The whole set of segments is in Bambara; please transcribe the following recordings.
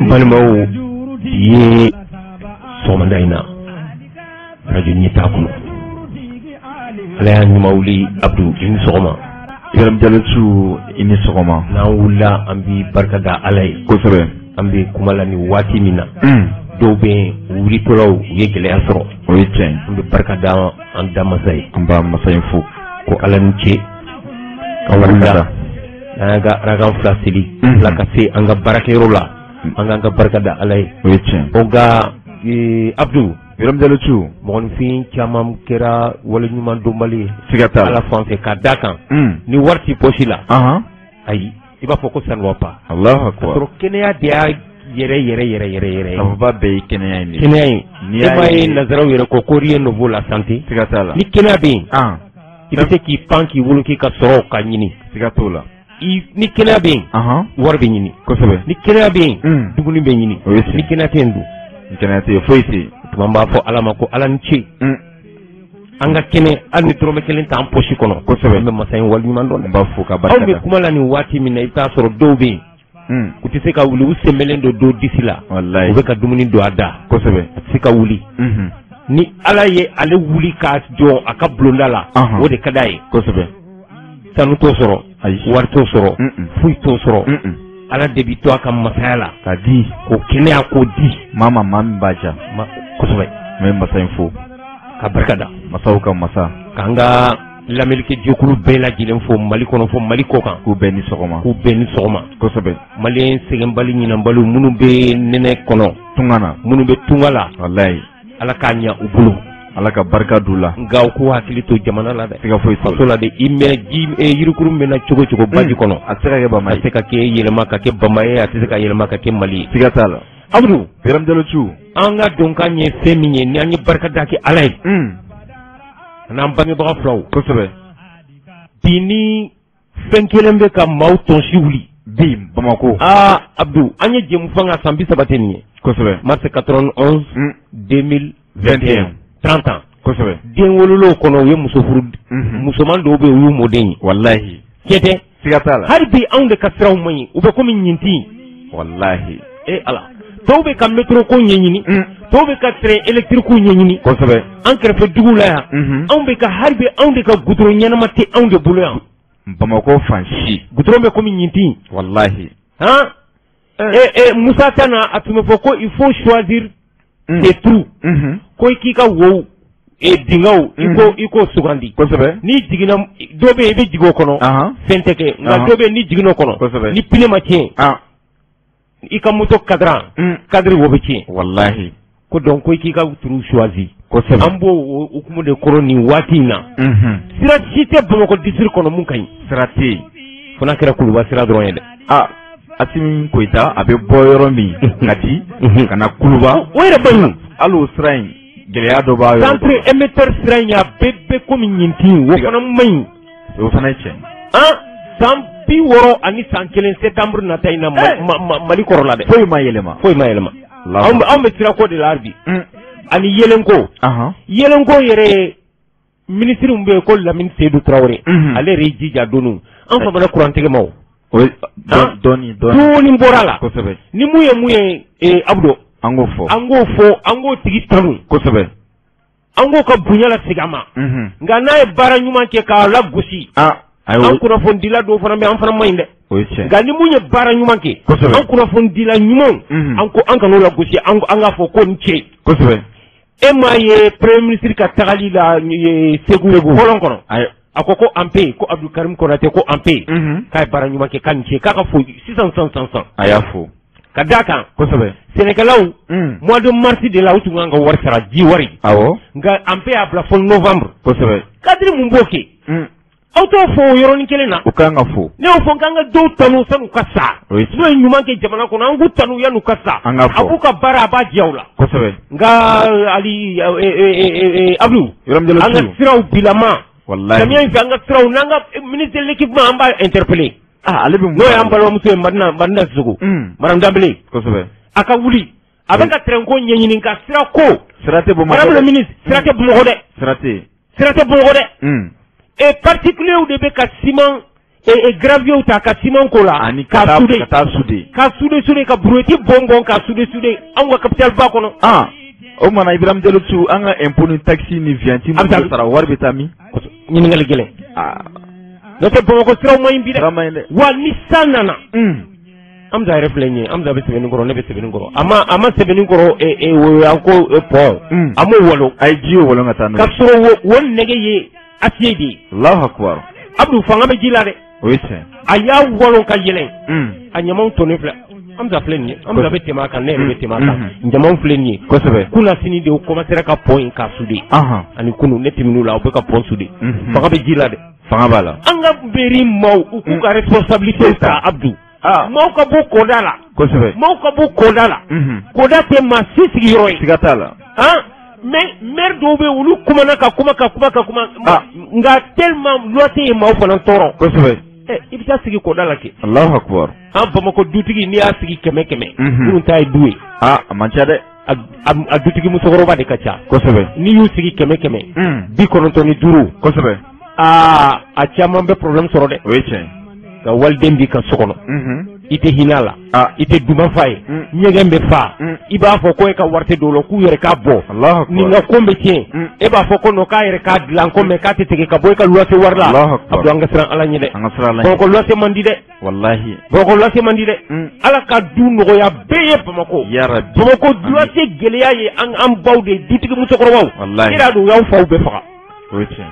balmaw ye somandayna radio nyita kuno ala nyumawli abdou ini sogoma yaram jalatu ini sogoma na wula ambi barkada alay ko sebe ambi kumalani wati mina dobe wuli tolaw ye gele asro o yete ambi barkada anda masay amba masay fu ko alanche kawanda naga ragam flasili la kafe anga barakero la anga barkada alay o yete oga abdou yaram jalatu mon fin chamam kera wala nyuma dombali sigata ala fonse ka dakan ni warti posila ay iba foko sanwa pa allah akbar tro kenya dia yere ababa be kenya ni ni ay nazaraw yere ko koriye no vola santé sigata la ni kenya be ibite ki panki wuluki ka soro ka nyini sigatola ni kenya be warbe nyini ko sebe ni kenya be duguni be nyini ni kenya tendu ni kenya te foiti mamba fo alama ko alanci anga kene alni trome kelen ta amposhi kono ko sebe me masay wal ñu man don ba fu ka barka awbe kuma la ni wati min ita soro dobe ku ti se ka wuli usemelen do disila wallahi be ka dumuni do ada ko sebe se ka wuli ni alaye ale wuli ka jo aka blondala wode kadaye ko sebe tanu to soro warto soro fu to soro ala debito aka masala ka di ko kene ko di mama mam baja ko sebe me masay fu ka barkada masaw ka masa kanga lamilke jokulu bela jilen fo mali kono fo mali kokan ku beni sogoma ko sebe mali segen bali nyina balu munu be nene kono tungana munu be tungala wallahi ala kanya ubulu ala ka barka dula ngaw ko hakili to jamana la de tiga foy so la de imme jim e yirukuru mena chogo baji kono ataka ke bamay ataka ke yelema ka ke bamaye ataka yelema ka ke mali tiga tala abdu biram delo chu anga donka nye feminye ni anyi barka daki alay nan bangi ba flaw ko sebe bini fenkelembe ka mauton shiwli bim bamako abdu anya jemu fanga sambi sabateni ko sebe mars 91 2021 30 ans ko sebe den wololo kono ye muso furu muso man do be yu modeni wallahi kete sigatala harbi aunde kasraw mayi ube ko min nyinti wallahi ala tobe ka metro ko nyenyini tobe ka train électrique ko nyenyini ko sebe ankere fe dugula ya aunde ka harbi aunde ka gudro nyanama te aunde bulu ya bamako fanshi gudro be ko min nyinti wallahi Moussa Tana atume foko il faut choisir tes trous ko ikika wo dingaw iko sugandi ko sebe ni digina dobe be digo kono fenteke nga dobe ni digino kono ni pilema tien ika moto cadre wo be tien wallahi ko donc ko ikika trou choisi ko sebe ambo ukumu de koroni watina sira cité bamako district kono mun kany sirati fona kera kuluba sira dron de atim koita abe boyoro mi kati kana kuluba wayra banu allo srain geleya do ba yo centre émetteur srain ya bebe ko min nyinti wo fana may wo fana chen sampi woro ani sankelen septembre na tayna mali korola de foy mayelema ambe tira ko de larbi ani yelenko yere ministre mbe ko la min Seydou Traoré ale rejija donu en fa bala courant tege maw doni borala ko sebe ni muye abdo ango tigi tanu ko sebe ango ka bunyala sigama nga nae bara nyuma ke ka la gusi an kuna fondila do fana be an fana mayinde nga ni munye bara nyuma ke an kuna fondila nyuma an ka no la gusi an ga fo ko nche ko sebe ye premier ministre ka tagali la segu kolon kono akoko ampe ko Abdou Karim Konate ko ampe kay bara nyuma ke kanche kaka fo 600 ayafo kadaka ko sabe Sénégalaw mois de mars de la outu nga war sara ji wari awo nga ampe a plafond novembre ko sabe kadri mu mboke auto fo yoroni kelena ukanga fo ne o fo kanga do tanu sanu kasa no nyuma ke jamana ko nangu tanu yanu kasa abuka bara ba jawla ko sabe nga ali Abdou anga siraw bilama wallahi kamien fi anga siraw nanga ministre de l'équipement amba interpeller ale bi no yambalo muso madina sugo madame Dambélé ko sabe aka wuli abeka trenko nyenyini ka sira ko sirate bo madame le ministre sirate bo ngode sirate bo ngode et particulier ou de beka ciment e gravio ta ka ciment ko la ani ka souder ka brouetti bonbon ka souder an ka capital ba kono o mana Ibrahim Diallo an ka impôt ni taxi ni vianti mu sara war betami ni ngal gele no te Bamako siraw ma imbi de wa ni sanana am da reflenye am da be sebeni ngoro ne be sebeni ngoro ama sebeni ngoro wo yanko po amo wolo ay jiyo wolo ngata no ka soro won nege ye asiedi Allahu akbar abdou fanga be jilare oui c'est aya wolo ka yelen anyamon toni fla am da flenye am da be tema kan ne be tema kan njamon flenye ko sebe kuna sini de ko masera ka point ka sude ani kunu ne timinu la o be ka point sude fanga be jilare fanga bala anga beri maw ku ka responsabilité ta abdou maw ka bo kodala ko sebe maw ka bo kodala koda te ma sisi yoy sigatala mais mer do be ulu kuma nga tellement loité maw fana toro ko sebe ibita sigi kodala ke Allahu akbar Bamako dutigi ni a sigi keme mun tay duwe mancha de a dutigi musokoroba de kacha ko sebe ni yu sigi keme bi konontoni duru ko sebe a caman be problème soro de oui c'est ka walden bi ka sokono ite hinala ite duma fay nyegen be fa iba fo ko e ka warte dolo ku yere ka bo ni nga kombe tien e ba fo ko no ka yere ka dilan ko me ka te tege ka boy ka luwase warla abdu anga sran ala nyide ko luwase mandi de wallahi ko luwase mandi de ala ka du no ya beye Bamako ya rabbi Bamako luwase geleya ye an bawde ditigi musokoro waw wallahi ira do yaw faw be fa oui c'est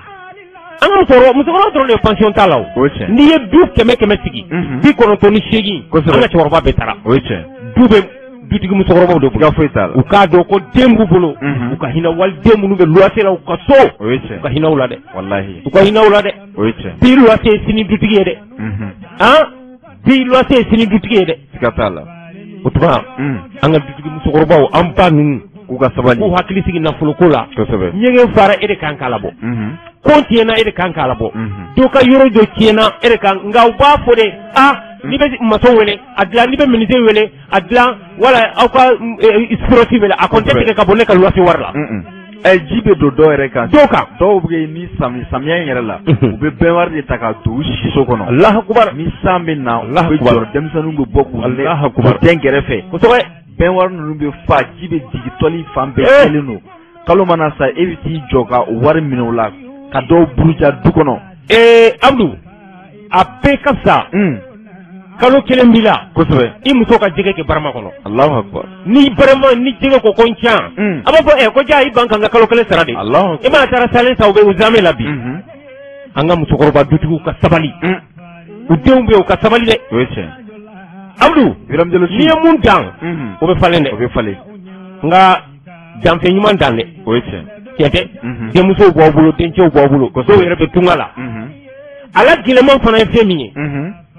musokoro toro le pension talaw ni ye du keme sigi bi kono to ni segi anga chorba betara dube dutigi musokoro do ga foital u ka do ko dembu bolo u ka hina wal dembu nu be luwase la u ka so u ka hina wala de wallahi u ka hina wala de bi luwase sini dutigi de bi luwase sini dutigi de sikatala utuma anga dutigi musokoro bawo am pa nun ku ka sabali ku hakili sigi na fulo ko la ko sebe nyege fara ede kan kala bo ko tiena ede kan kala bo do ka yoro do tiena ede kan nga ba fo de ni be maso wele adla ni be ministre wele adla wala au ka sportif wele a konte ke ka bonne ka luwasi warla jibe do ere kan doka do buge ni samia yere la ube benwar de taka do shiso kono Allahu akbar ni sambe na Allahu akbar demsanu be boku Allahu akbar tengere fe ko so benwar nu be fa jibe digitoli fambe keleno kalo mana sa eviti joka war minula ka do buruja du kono Abdou a pe kasa kalo kelen bila kosebe I muso ka jege ke barama kono Allahu akbar ni barama ni jege ko koncha aba fo ko ja I banka nga kalo kelen sarade Allahu akbar ma tara salen sa ube uzame labi anga muso ko ba dutugu ka sabali u dembe o ka sabali de weche Abdou Biram Diallo ni mun dan o be falende o be fale nga jamfe nyuman dan de weche kete de muso bo bulo tenche bo bulo ko so yere be tungala ala gileman fana femi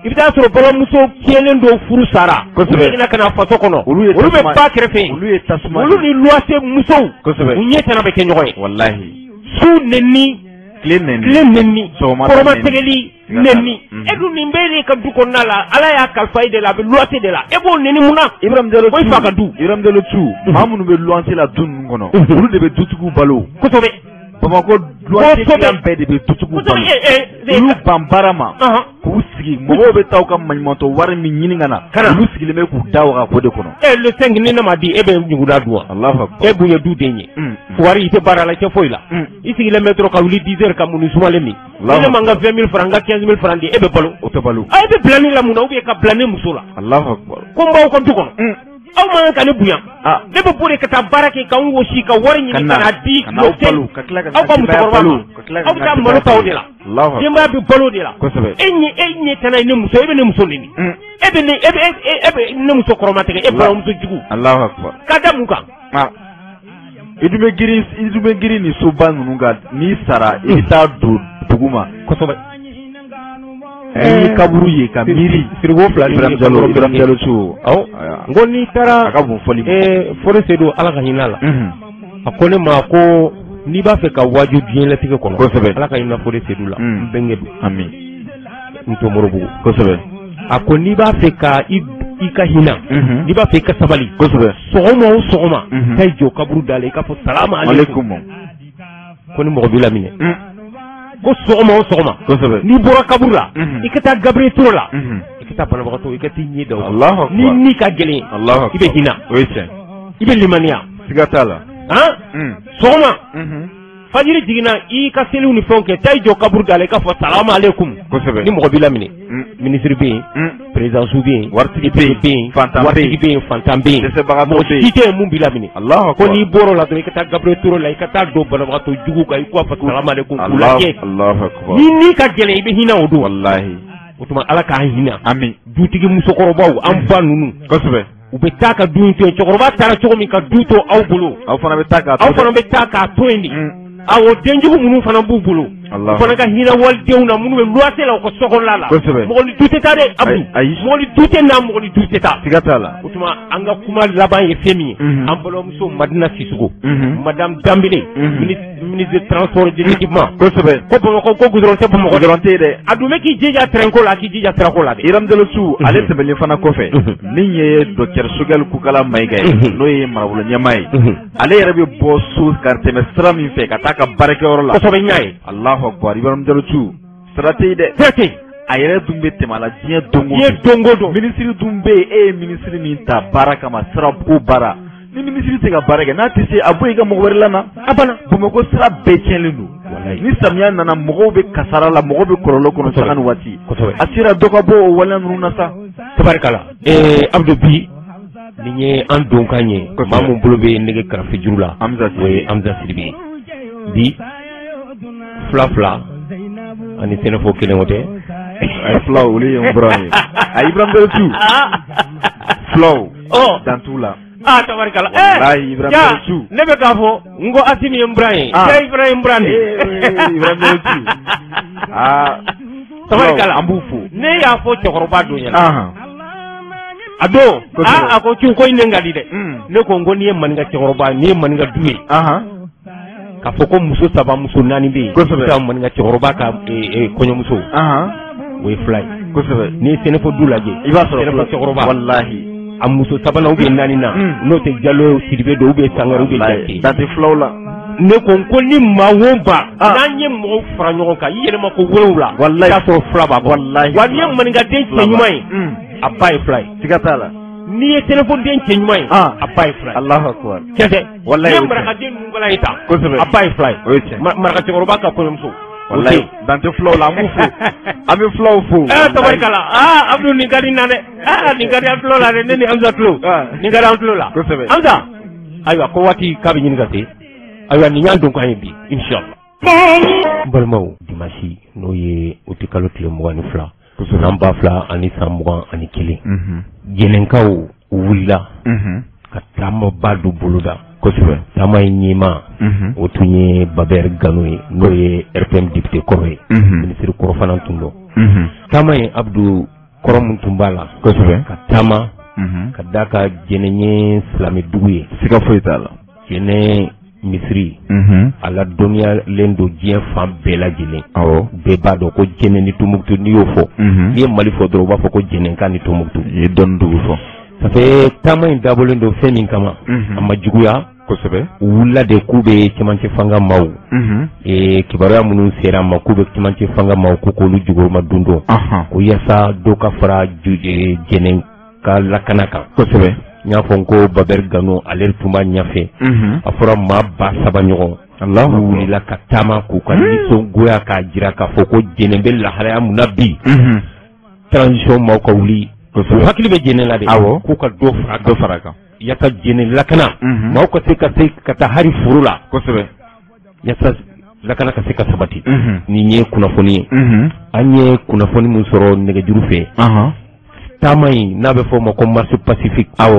ibita soro bala muso kelen do furu sara ko ina kana fato kono olu be ba krefe olu e tasuma olu ni luase muso ko so be unyeta na be kenyoy wallahi su nenni klen nenni koroma tegeli nenni edu ni mbele ka du konala ala ya kalfai de la be luase de la ebo nenni muna Ibrahim Diallo boy faka du Ibrahim Diallo tu mamunu be luase la dun kono olu de be dutugu balo ko so be Bamako luase klan be de be dutugu balo olu bambarama ku sigi mo be taw kam manimoto war mi nyiningana olu sigi le me ku dawa ko de kono le 5 ni na ma di ebe nyuguda duwa Allahu akbar ebu ye du denye wari ite barala ke foila isi le metro ka wuli 10 heures ka munu sumale mi ina manga 20000 francs nga 15000 francs di ebe balo o to balo ay be plani la muna ubi ka plani musula Allahu akbar ko mbaw ko du kono aw man ka ne buya de be bore ka ta barake ka wo shi ka wari ni kana di ko balo ka kla ka aw ka musokoro aw ka maro taw de la Allahu jemba bi balo de la ko sebe enye tanay ne muso ebe ne muso ni ebe ne muso koroma tege ebe balo muso jugu Allahu akbar kada muka idume giri ni soba nunga ni sara ita do duguma ko sobe ni kaburu ye ka miri sirgo fla Ibrahim Diallo tu ngoni tara akabu foli fore sedo ala ka hinala akone ma ko ni ba fe ka waju bien la tike kono ko sebe ala ka hina fore sedo la bengedu amin nto morobu ko sebe akoni ba fe ka I ka hina ni ba fe ka sabali ko sebe sogoma tay jo kaburu dale ka fo salamu alaikum koni mo bila mine ko sogoma o sogoma ni bora kabura i ka taa Gabriel Touré la i ka taa banabagatɔ i ka t'i ɲɛ da o ni ka gɛlɛn i bɛ hinɛ i bɛ limaniya siga t'a la sogoma fajiri jiginna i ka seliw ni fɛnw kɛ taa i jɔ kaburu da la i ka fɔ salamu alaikum ni mɔgɔ b'i laminɛ ministre bɛ yen président bɛ yen waritigi bɛ yen waritigi bɛ yen fantan bɛ yen mɔgɔ si tɛ yen mun b'i laminɛ ko n'i bɔra o la dɔrɔn i ka taa Gabriel Touré la i ka taa don banabagatɔ jugu kan i k'u fɔ salamu alaikum k'u lajɛ ni ka gɛlɛn i bɛ hinɛ o don o tuma ala k'an hinɛ dutigi musokɔrɔbaw an ba ninnu u bɛ taa ka du in to yen cɛkɔrɔba taara cogo min ka du to aw bolo aw fana bɛ taa k'a to yen de awɔ denjugu minnu fana b'u bolo u fana ka hinɛ walidenw na minnu bɛ luwanse la u ka sokɔnɔla la mɔgɔ ni du tɛ taa dɛ Abu mɔgɔ ni du tɛ na mɔgɔ ni du tɛ taa siga t'a la o tuma an ka kuma laban ye fɛn min ye an balimamuso Madina Sisoko madame Dambele ministre de transport de l'équipement ko Bamakɔ ko goudron tɛ Bamakɔ dɔrɔn tɛ dɛ a dun bɛ k'i jija train ko la k'i jija sira ko la dɛ Iram Dalosu ale tɛmɛlen fana kɔfɛ min ye docteur Sogɛl Kukala Mayiga ye n'o ye marabolo ɲɛmaa ye ale yɛrɛ bɛ bɔ so ka tɛmɛ sira min fɛ ka taa ka baarakɛyɔrɔ la kosɛbɛ ɲa ye Allahu Akbar Ibrahim Dalosu sira tɛ yen dɛ a yɛrɛ dun bɛ tɛmɛ a la diɲɛ don o don ministre dun bɛ yen e ye ministre min ta baara kama sira ko baara ni ministre tɛ ka baara kɛ n'a tɛ se a bɔ i ka mɔgɔ wɛrɛ la na a banna Bamakɔ sira bɛɛ tiɲɛlen don ni samiya nana mɔgɔw bɛ kasara la mɔgɔw bɛ kɔlɔlɔ kɔnɔ sanga ni waati a sera dɔ ka bɔ o waleya ninnu na sa tabarikala Abdou bi nin ye an donkan ye maa mun bolo bɛ nɛgɛ karafe juru la o ye Amza Sidibe bi fila ani sɛnɛfɔ kelen o tɛ a ye fila olu ye n bɔra ye a Ibrahim Dalosu filaw dan t'u la tabarikala ne bɛ k'a fɔ n ko Asimi ye n bura ye Ibrahim Bura de Ibrahim Dalosu tabarikala an b'u fo ne y'a fɔ cɛkɔrɔba don ɲɛna a don a ko cu ko in ne ka di dɛ ne ko n ko n'i ye maninka cɛkɔrɔba n'i ye maninka du ye k'a fɔ ko muso 3 muso 4 bɛ yen kosɛbɛ maninka cɛkɔrɔba ka kɔɲɔmuso o ye fila ye kosɛbɛ n'i ye sɛnɛfɔ du lajɛ i b'a sɔrɔ sɛnɛfɔ cɛkɔrɔba walahi a muso 3nan ou bien 4 na n'o tɛ Jalo Sidibe do ou bien Sangare ou bien Jake date fulaw la ne ko ni maa wo ba n'an ye mɔgɔw fara ɲɔgɔn kan i yɛlɛma ko wolonwula wallahi k'a sɔrɔ fila b'a bɔ wallahi wa n'i ye maninkaden cɛ ɲuman ye a ba ye fila ye siga t'a la n'i ye téléphone-den cɛ ɲuman ye a ba ye fila ye Allahu Akbar cɛ wallahi n'i ye marakaden ninnu fana ye tan kosɛbɛ a ba ye fila ye o ye tiɲɛ maraka cɛkɔrɔba ka kɔɲɔmuso wallahi dante fulaw la an b'u fo an bɛ fulaw fo tabarikala Abdou nin ka di na dɛ nin ka di an tulo la dɛ ne ni Amza tulo nin ka di an tulo la kosɛbɛ Amza ayiwa ko waati k'a bɛ ɲini ka se ayiwa nin y'an donkan ye bi inshallah n balimaw dimanche n'o ye o tɛ kalo tile 22 san 2000 ani san 21 jɛnɛkaw wulila ka taamaba don boloda kosɛbɛ taama ye ɲɛma o tun ye Babɛr Gano ye n'o ye RPM député kɔrɔ ye ministre kɔrɔ fana tun don taama ye Abdou kɔrɔ min tun b'a la kosɛbɛ ka taama ka d'a ka jɛnɛ ye silamɛ dugu ye siga foyi t'a la jɛnɛ misiri a la dɔnniyalen don diɲɛ fan bɛɛ lajɛlen bɛɛ b'a dɔn ko jɛnɛ ni Tombouctou n'i y'o fɔ n'i ye Mali fɔ dɔrɔn u b'a fɔ ko jɛnɛkan ni Tombouctou i ye dɔnni dugu fɔ ça fait taama in dabɔlen don fɛn min kama a ma juguya kosɛbɛ u wulila de k'u bɛ cɛmancɛ fanga maaw kibaruya minnu sera ma k'u bɛ cɛmancɛ fanga maaw k'u k'olu juguruma don dɔn ko yaasa dɔ ka fara jɛnɛ ka lakana kan kosɛbɛ n y'a fɔ ko Babɛr Gano ale tun b'a ɲɛfɛ a fɔra maa ba 3 ɲɔgɔn u wulila ka taama k'u ka nisɔngoya k'a jira k'a fɔ ko jɛnɛ bɛ lahalaya mun na bi transition maaw ka wuli u hakili bɛ jɛnɛ la de k'u ka dɔ fara kan yaasa jɛnɛ lakana maaw ka se ka taa hari foro la kosɛbɛ yaasa lakana ka se ka sabati nin ye kunnafoni ye an ye kunnafoni min sɔrɔ nɛgɛjuru fɛ taama in n'a bɛ fɔ o ma ko marche pacifique a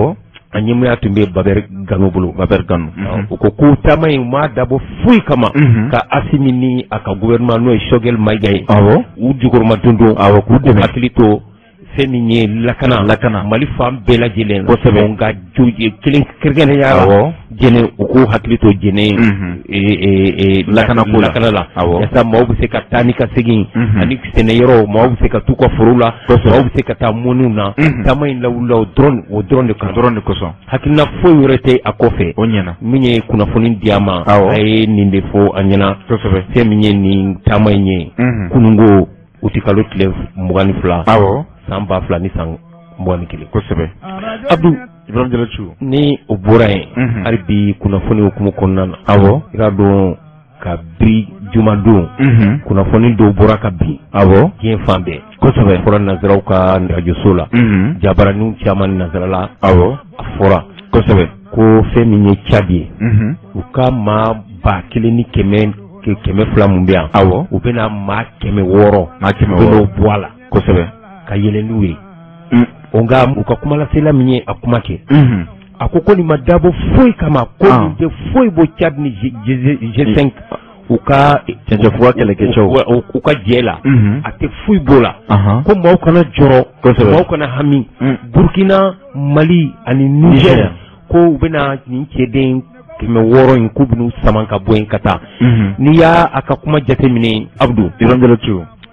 ɲɛmɔgɔya tun bɛ Babɛr Gano bolo Babɛr Gano u ko ko taama in ma dabɔ foyi kama ka Asimi ni a ka gouvernement n'o ye Sogɛl Mayiga ye u jukɔrɔma don k'u dɛmɛ hakili to fɛn min ye lakana Mali fan bɛɛ lajɛlen kosɛbɛ nka kelen kɛrɛnkɛrɛnnenya la jɛnɛ u k'u hakili to jɛnɛ lakana la yasa maaw bɛ se ka taa ni ka segin ani sɛnɛyɔrɔ maaw bɛ se ka t'u ka foro la maaw bɛ se ka taa mɔniw na taama in lawulila o dɔrɔn de kosɔn hakilina foyi wɛrɛ tɛ a kɔfɛ o ɲɛna min ye kunnafoni di a ma a ye nin de fɔ a ɲɛna kosɛbɛ fɛn min ye nin taama in ye kunungo u ti kalo tile 22 san 2000 ni san 21 kosɛbɛ Abdou Ibrahim Jalatu ni o bɔra yen hali bi kunnafoni hukumu kɔnɔna na i ka dɔn ka bi jumadon kunnafoni dɔw bɔra ka bin diɲɛ fan bɛɛ kosɛbɛ fɔra nanzaraw ka radioso la jabaraninw caman nanzarala a fɔra kosɛbɛ ko fɛn min ye Tchad ye u ka maa 1,100 200 mun bɛ yan u bɛna maa 600 bɛn'o bɔ a la kosɛbɛ ka yɛlɛ n'u ye nka u ka kumalasela min ye a kuma kɛ a ko nin ma dabɔ foyi kama ko nin tɛ foyi bɔ Tchad ni G5 u ka cɛncɛnfuga kɛlɛkɛcɛw u ka jɛ la a tɛ foyi b'o la ko maaw kana jɔrɔ maaw kana hami Burkina Mali ani Niger ko u bɛna nin cɛden 600 in k'u bɛn'u sama ka bɔ yen ka taa n'i y'a ka kuma jateminɛ Abdou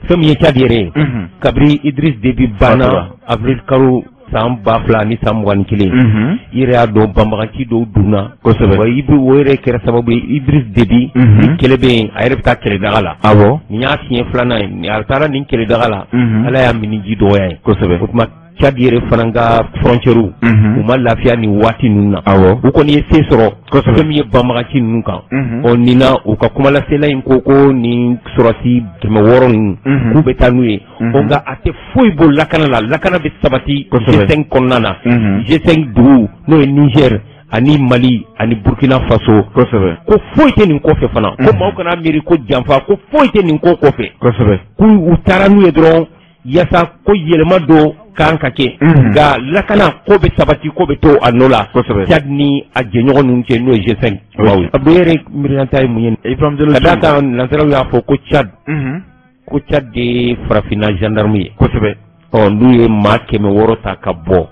fɛn min ye Tchad yɛrɛ ye kabiri Idriss Déby banna avril kalo san 2000 ni san 21 i yɛrɛ y'a dɔn banbagaci dɔw dunna kosɛbɛ wa o yɛrɛ kɛra sababu ye Idriss Déby ni kɛlɛ bɛ yen a yɛrɛ bɛ taa kɛlɛdaga la nin y'a siɲɛ 2nan ye a taara nin kɛlɛdaga la Ala y'a miniji dɔgɔya ye kosɛbɛ o tuma Tchad yɛrɛ fana ka frontière u ma lafiya ni waati ninnu na u kɔni ye se sɔrɔ fɛn min ye banbagaci ninnu kan nin na u ka kumalasela in ko nin sɔrɔsi 600 ninnu k'u bɛ taa n'u ye nka a tɛ foyi bɔ lakana bɛ sabati G5 kɔnɔna na G5 dugu n'o ye Niger ani Mali ani Burkina Faso kosɛbɛ ko foyi tɛ nin kɔfɛ fana ko maaw kana miiri ko janfa ko foyi tɛ nin ko kɔfɛ kosɛbɛ k'u taara n'u ye dɔrɔn yasa ko yɛlɛma dɔ kan ka kɛ nka lakana ko bɛ sabati ko bɛ to a nɔ la Tchad ni a jɛɲɔgɔn ninnu cɛ n'o ye G5 Abdou yɛrɛ miiriyanta ye mun ye ka d'a kan nansaraw y'a fɔ ko Tchad de ye farafinna gendarme ye kosɛbɛ n'u ye maa 600 ta ka bɔ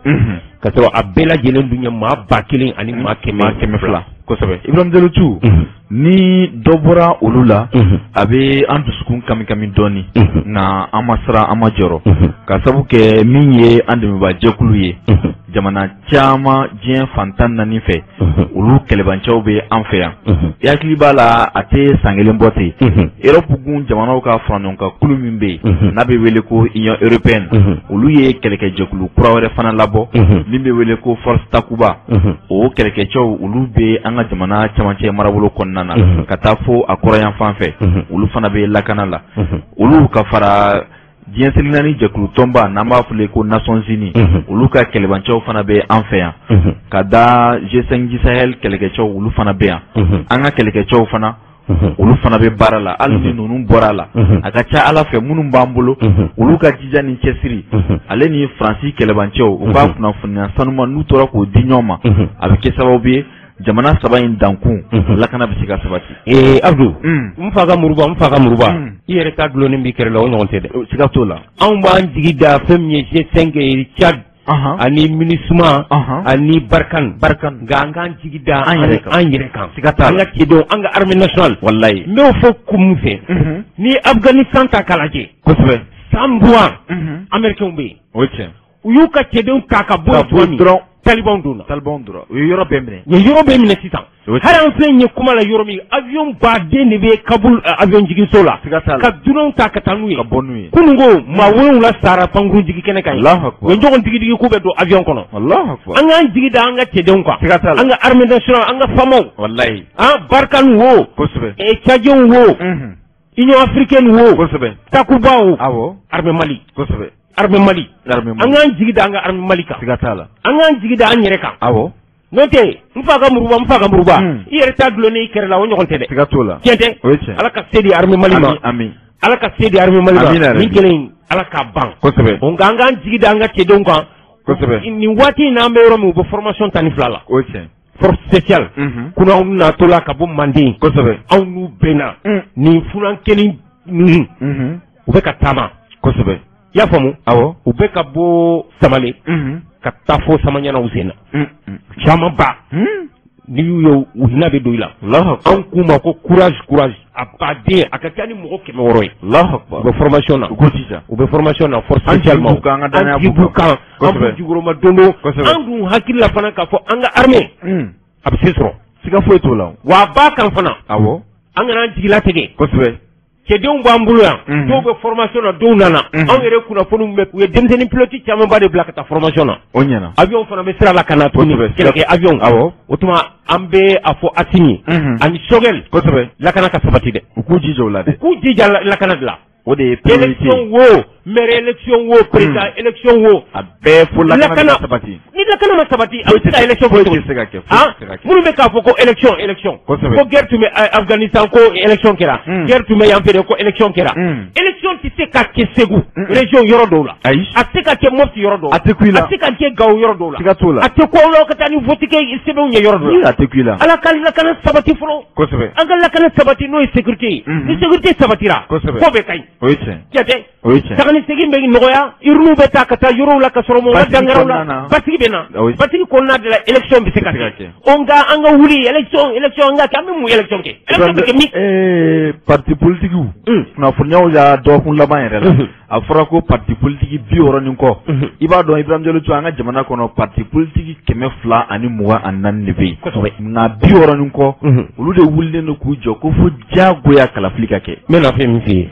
ka sɔrɔ a bɛɛ lajɛlen dun ye maa 1000 ani maa 200 kosɛbɛ Ibrahim Jalatu ni dɔ bɔra olu la a bɛ an dusukun kami dɔɔni nka an ma siran an ma jɔrɔ ka sabu kɛ min ye an dɛmɛbaa jɛkulu ye jamana caman diɲɛ fantan 4 fɛ olu kɛlɛbancɛw bɛ an fɛ yan i hakili b'a la a tɛ san 1 bɔ ten Europe gun jamanaw ka faraɲɔgɔnkan kulu min bɛ yen n'a bɛ wele ko Union Européenne olu ye kɛlɛkɛjɛkulu kura wɛrɛ fana labɔ min bɛ wele ko Force Takuba o kɛlɛkɛcɛw olu bɛ an ka jamana camancɛ marabolo kɔnɔna na ka taa fo a kɔrɔyan fan fɛ olu fana bɛ lakana la olu ka fara diɲɛ seli naani jɛkulu tɔnba n'an b'a fɔle ko Nations Unies olu ka kɛlɛbancɛw fana bɛ an fɛ yan ka da G5 Sahel kɛlɛkɛcɛw olu fana bɛ yan an ka kɛlɛkɛcɛw fana olu fana bɛ baara la hali ni ninnu bɔra la a ka ca Ala fɛ minnu b'an bolo olu ka jija ni cɛsiri ale ni Faransi kɛlɛbancɛw u ka kunnafoniya sanuma n'u tora k'o di ɲɔgɔn ma a bɛ kɛ sababu ye jamana saba in dankun lakana bɛ se ka sabati Abdou n fa ka muruba i yɛrɛ ta dulonin b'i kɛrɛ la o ɲɔgɔn tɛ dɛ siga t'o la anw b'an jigi da fɛn min ye G5 Tchad ani MINUSMA ani Barkhane nka an k'an jigi da an yɛrɛ kan siga t'a la an ka cɛdenw an ka armée nationale wallahi n b'o fɔ ko mun fɛ ni Afghanistan ta k'a lajɛ kosɛbɛ san 20 américains bɛ yen o tiɲɛ u y'u ka cɛdenw ta ka bɔ dɔrɔn Taliban donna u ye yɔrɔ bɛɛ minɛ sisan hali an filɛ ɲɛ kuma la yɔrɔ min avion baden de bɛ Kabul avion jigiso la ka drone ta ka taa n'u ye kunun ko maa 7 sara pankuru jigi kɛnɛ kan u ye ɲɔgɔn digidigi k'u bɛ don avion kɔnɔ an k'an jigi da an ka cɛdenw kan an ka armée nationale an ka faamaw Barkhane wo Tchadiens wo Union africaine wo Takuba wo armée Mali an k'an jigi da an ka armée Mali kan an k'an jigi da an yɛrɛ kan n'o tɛ n fa ka muruba i yɛrɛ ta dulonni i kɛrɛ la o ɲɔgɔn tɛ dɛ tiɲɛ tɛ Ala ka se di armée Mali ma Ala ka se di armée Mali ma ni kelen Ala k'a ban nka an k'an jigi da an ka cɛdenw kan nin waati in na an bɛ yɔrɔ min u bɛ formation 12 la force spéciale kunna anw natɔ la ka bɔ Manden anw n'u bɛnna nin fulan kelen ninnu u bɛ ka taama y'a faamu awɔ u bɛ ka bɔ Samale ka taa fo Samanyana Usena caman ba ni y'u ye u hinɛ bɛ don i la an k'u ma ko courage a baden a ka kɛ ni mɔgɔ 100 ye u bɛ formation na u bɛ formation na force spécialement an jibu kan an b'u jukɔrɔma don an dun hakili la fana k'a fɔ an ka armée a bɛ se sɔrɔ siga foyi t'o la wa a b'a kan fana awɔ an kana an jigilatigɛ kosɛbɛ cɛdenw b'an bolo yan dɔw bɛ formation na dɔw nana anw yɛrɛ kunnafoniw bɛ u ye denmisɛnnin pilote camanba de bila ka taa formation na o ɲɛna avion fana bɛ sira la ka na tuguni kɛlɛkɛ avion awɔ o tuma an bɛ a fɔ Asimi ani Sogɛl kosɛbɛ lakana ka sabati dɛ u k'u jija o la dɛ u k'u jija lakana de la o de ye priorité élection wo maire élection wo président élection wo a bɛɛ fo lakana sabati ni lakana ma sabati a bɛ se ka élection foyi tɛ se ka kɛ minnu bɛ k'a fɔ ko élection ko guerre tun bɛ Afghanistan ko élection kɛra guerre tun bɛ yan fɛ ko élection kɛra élection tɛ se ka kɛ Segu région yɔrɔ dɔw la ayi a tɛ se ka kɛ Mopti yɔrɔ dɔw la a tɛ ku i la a tɛ se ka kɛ Gawo yɔrɔ dɔw la siga t'o la a tɛ ku aw la ka taa ni vote kɛ sɛbɛnw ye yɔrɔ dɔw la a tɛ ku i la ala ka lakana sabati fɔlɔ kosɛbɛ an ka lakana sabati n'o ye sécurité ye ni sécurité sabatira ko bɛɛ ka ɲi o ye tiɲɛ jate o ye tiɲɛ taga ni segin bɛ nɔgɔya urnu bɛ taa ka taa yɔrɔw la ka sɔrɔ mɔgɔ dangaraw la batigi bɛ na batigi kɔnɔna de la élection bɛ se ka kɛ an ka wuli élection an ka kɛ an bɛ mun élection kɛ élection bɛ kɛ min parti politique kunnafoniyaw y'a dɔgɔkun laban yɛrɛ la a fɔra ko parti politique 60 ni kɔ i b'a dɔn Ibrahima Jalo an ka jamana kɔnɔ parti politique 224 de bɛ yen nka 60 ni kɔ olu de wulilen don k'u jɔ ko fo diyagoya kalafili ka kɛ n bɛ na fɛn min f'i ye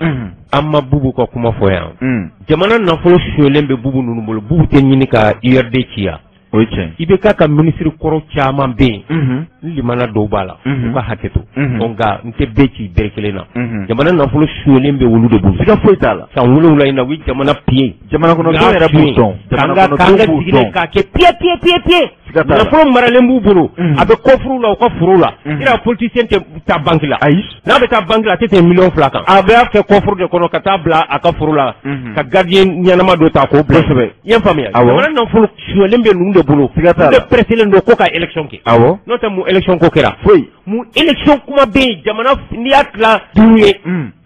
an ma Bubu ka kuma fɔ yan jamana nafolo suyɛlen bɛ Bubu ninnu bolo Bubu tɛ ɲini ka URD ci yan o ye tiɲɛ i bɛ k'a ka ministre kɔrɔ caman bɛ yen ni limana dɔw b'a la u ka hakɛ to nka n tɛ bɛɛ ci bɛɛ kelen na jamana nafolo suyɛlen bɛ olu de bolo siga foyi t'a la san 7 in na u ye jamana piye jamana kɔnɔ dɔw yɛrɛ b'u dɔn k'an ka sigilen k'a kɛ piye nafolo maralen b'u bolo a bɛ kɔfuruw la u ka forow la ira politicien tɛ taa banque la ayi n'a bɛ taa banque la a tɛ tɛmɛ million 2 kan a bɛ kɛ kɔfuru de kɔnɔ ka taa bila a ka foro la ka gardien ɲɛnama dɔ ta k'o bila kosɛbɛ i y'a faamuya jamana nafolo suyɛlen bɛ ninnu de bolo siga t'a la olu de presselen don ko ka élection kɛ awɔ n'o tɛ mun élection ko kɛra foyi mun élection kuma bɛ yen jamana n'i y'a tila 5 ye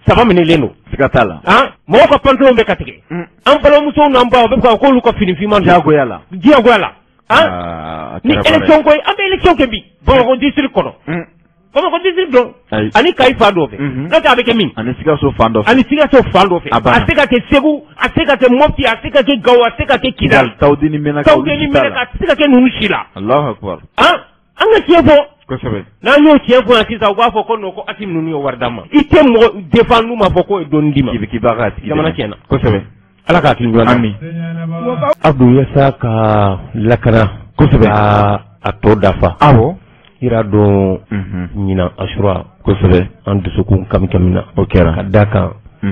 3 minɛlen don siga t'a la mɔgɔw ka pantalon bɛ ka tigɛ an balimamusow n'an baw bɛ fɔ k'olu ka finifinman diyagoya la ni élection ko an bɛ élection kɛ bi Bamakɔ district kɔnɔ Bamakɔ district dɔn ani Kayi fan dɔ fɛ n'o tɛ a bɛ kɛ min ani Sikaso fan dɔ fɛ a se ka kɛ Segu a se ka kɛ Mopti a se ka kɛ Gawo a se ka kɛ Kidal Tawudeni Menaka a se ka kɛ ninnu si la Alahu Akbar an ka tiɲɛ fɔ kosɛbɛ n'an y'o tiɲɛ fɔ yan sisan u b'a fɔ ko non ko Asim ninnu ye wari d'an ma i tɛ mɔgɔ défend n'u ma fɔ k'o ye dɔɔni d'i ma k'i b'a ka tigi jamana tiɲɛna kosɛbɛ ala k'a hakili ɲuman ami Abdou yasa ka lakana kosɛbɛ a tɔ dafa awɔ ira dɔn ɲinan Asura kosɛbɛ an dusukun kami na o kɛra ka da kan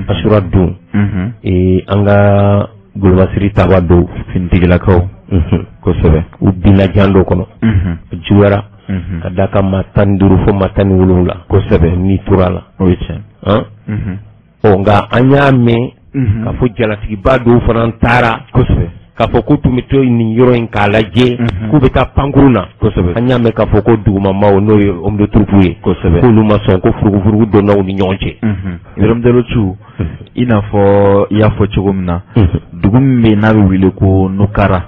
Asura don an ka golomasiri taba don finitigilakaw kosɛbɛ u binna jan dɔ kɔnɔ juguyara ka da kan maa 15 fo maa 17 kosɛbɛ n'i tora la o ye tiɲɛ nka an y'a mɛn ka fɔ jalatigiba dɔw fana taara kosɛbɛ k'a fɔ ko tun bɛ to nin yɔrɔ in k'a lajɛ k'u bɛ taa pankuru na kosɛbɛ an y'a mɛn k'a fɔ ko dugumamaw n'o ye homme de troupe ye kosɛbɛ k'olu ma sɔn ko furugufurugu donna u ni ɲɔgɔn cɛ Ibrahima Jalo i n'a fɔ i y'a fɔ cogo min na dugu min bɛ n'a bɛ wele ko Nukara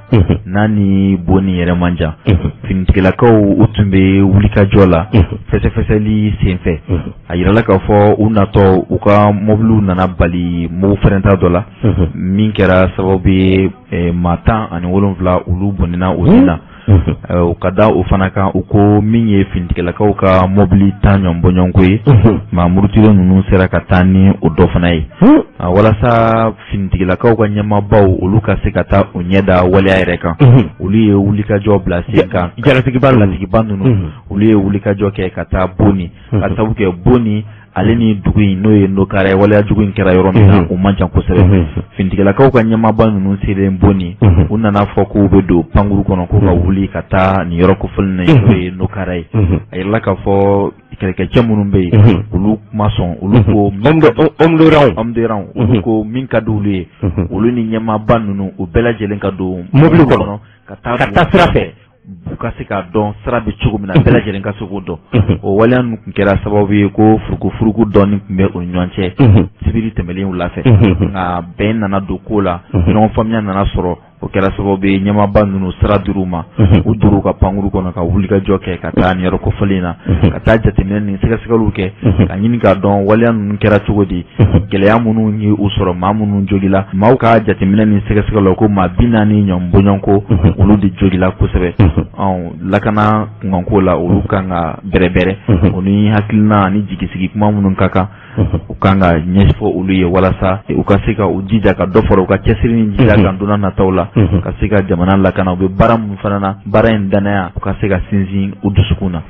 n'a ni Boni yɛrɛ man jan finitigilakaw u tun bɛ wulikajɔ la fɛsɛfɛsɛli senfɛ a yirala k'a fɔ u natɔ u ka mobiliw nana bali mugu fɛrɛnta dɔ la min kɛra sababu ye maa 17 olu bɔnɛna o sen na u ka da o fana kan u ko min ye finitigilakaw ka mobili 10 ɲɔgɔn bɔɲɔgɔnko ye maa murutilen ninnu sera ka taa ni o dɔ fana ye walasa finitigilakaw ka ɲɛmaabaw olu ka se ka taa o ɲɛda waleya yɛrɛ kan olu ye wulikajɔ bila sen kan jalatigiba ninnu olu ye wulikajɔ kɛ ka taa Boni ka sababu kɛ Boni ale ni dugu in n'o ye Nukara ye waleya jugu in kɛra yɔrɔ min na o man jan kosɛbɛ finitigilakaw ka ɲɛmaaba ninnu selen Boni u nana fɔ k'u bɛ don pankuru kɔnɔ ko ka wuli ka taa nin yɔrɔ kofɔlen na n'o ye Nukara ye a yirala k'a fɔ kɛlɛkɛcɛ minnu bɛ yen olu ma sɔn olu ko homme olu ko min ka di olu ye olu ni ɲɛmaaba ninnu u bɛɛ lajɛlen ka don mobili kɔnɔ ka taa sira fɛ ka se ka dɔn sira bɛ cogo min na bɛɛ lajɛlen ka se k'o dɔn o waleya ninnu tun kɛra sababu ye ko furuku dɔɔni tun bɛ o ni ɲɔgɔn cɛ sibiri tɛmɛlen wula fɛ nka bɛn nana don ko la ɲɔgɔn faamuya nana sɔrɔ o kɛra sababu ye ɲɛmaaba ninnu sira dir'u ma u dor'u ka pankuru kɔnɔ ka wulikajɔ kɛ ka taa niyɔrɔ kɔfɔlen na ka taa jateminɛ ni sɛgɛsɛgɛliw kɛ ka ɲini k'a dɔn waleya ninnu kɛra cogo di gɛlɛya minnu ye u sɔrɔ maa minnu jogila maaw ka jateminɛ ni sɛgɛsɛgɛliw ko maa 40 ɲɔnbɔɲɔnko olu de jogila kosɛbɛ lakana kunkanko la olu kan ka bɛrɛbɛrɛ o ni hakilina ni jigisigi kuma minnu ka kan u kan ka ɲɛfɔ olu ye walasa u ka se ka u jija ka dɔ fara u ka cɛsiri ni jija kan donna nataw la ka se ka jamana lakana u bɛ baara minnu fana na baara in danaya u ka se ka sinsin u dusukun na.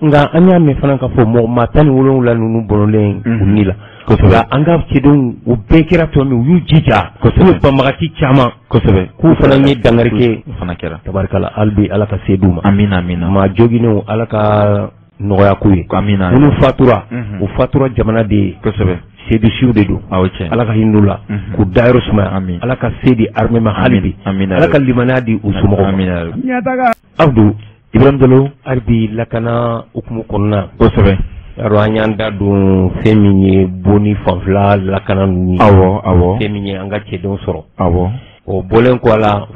Nka an y'a mɛn fana ka fɔ mɔgɔ maa 17 ninnu bɔnɔlen u ni la kosɛbɛ an ka cɛdenw u bɛɛ kɛra tɔ min u y'u jija kosɛbɛ banbagati caman kosɛbɛ k'u fana ye dangari kɛ fana kɛra tabarikala hali ala ka se d'u ma amina amina maa joginenw ala ka nɔgɔya k'u ye amina minnu fatura u fatura jamana de ye kosɛbɛ sedisiw de don ala ka hindu la k'u dayɔrɔ sumaya ala ka se di armée ma hali bi ala ka limaniya di u somɔgɔw ma Abdou Ibrahim Jalo hali bi lakana hukumu kɔnɔna kosɛbɛ yaro an y'an da don fɛn min ye bonni fanfɛla lakana ninnu ye awɔ fɛn min ye an ka cɛdenw sɔrɔ o bɔlen kɔ a la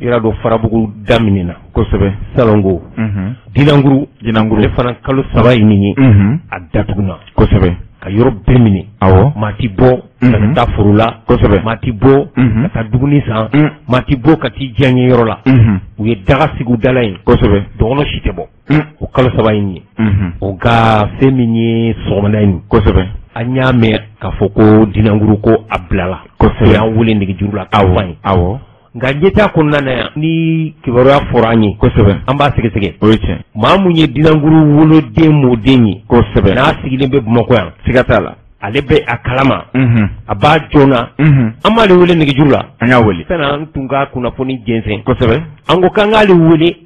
yɔrɔ dɔ farabugu daminɛna kosɛbɛ salongo dinanguru ale fana kalo 3 in ye a datuguna kosɛbɛ ka yɔrɔ bɛɛ minɛ maa ti bɔ ka taa foro la kosɛbɛ maa ti bɔ ka taa dumuni san maa ti bɔ ka t'i diyaɲɛ yɔrɔ la u ye daga sigi u dala yen kosɛbɛ dɔgɔnɔ si tɛ bɔ o kalo 3 in ye o ka fɛn min ye sɔgɔmada in kosɛbɛ an y'a mɛn k'a fɔ ko dinanguru ko a bilala kosɛbɛ y'an wele nɛgɛjuru la k'a fɔ an ye nka ɲɛtaa kɔnɔna na yan ni kibaruya fɔra an ye kosɛbɛ an b'a sɛgɛsɛgɛ o ye tiɲɛ maa mun ye dinanguru woloden mɔden ye kosɛbɛ n'a sigilen bɛ Bamakɔ yan siga t'a la ale bɛ a kalama a b'a joona an b'ale wele nɛgɛjuru la an y'a wele fɛn an tun ka kunnafoni jɛnsɛn kosɛbɛ an ko k'an k'ale wele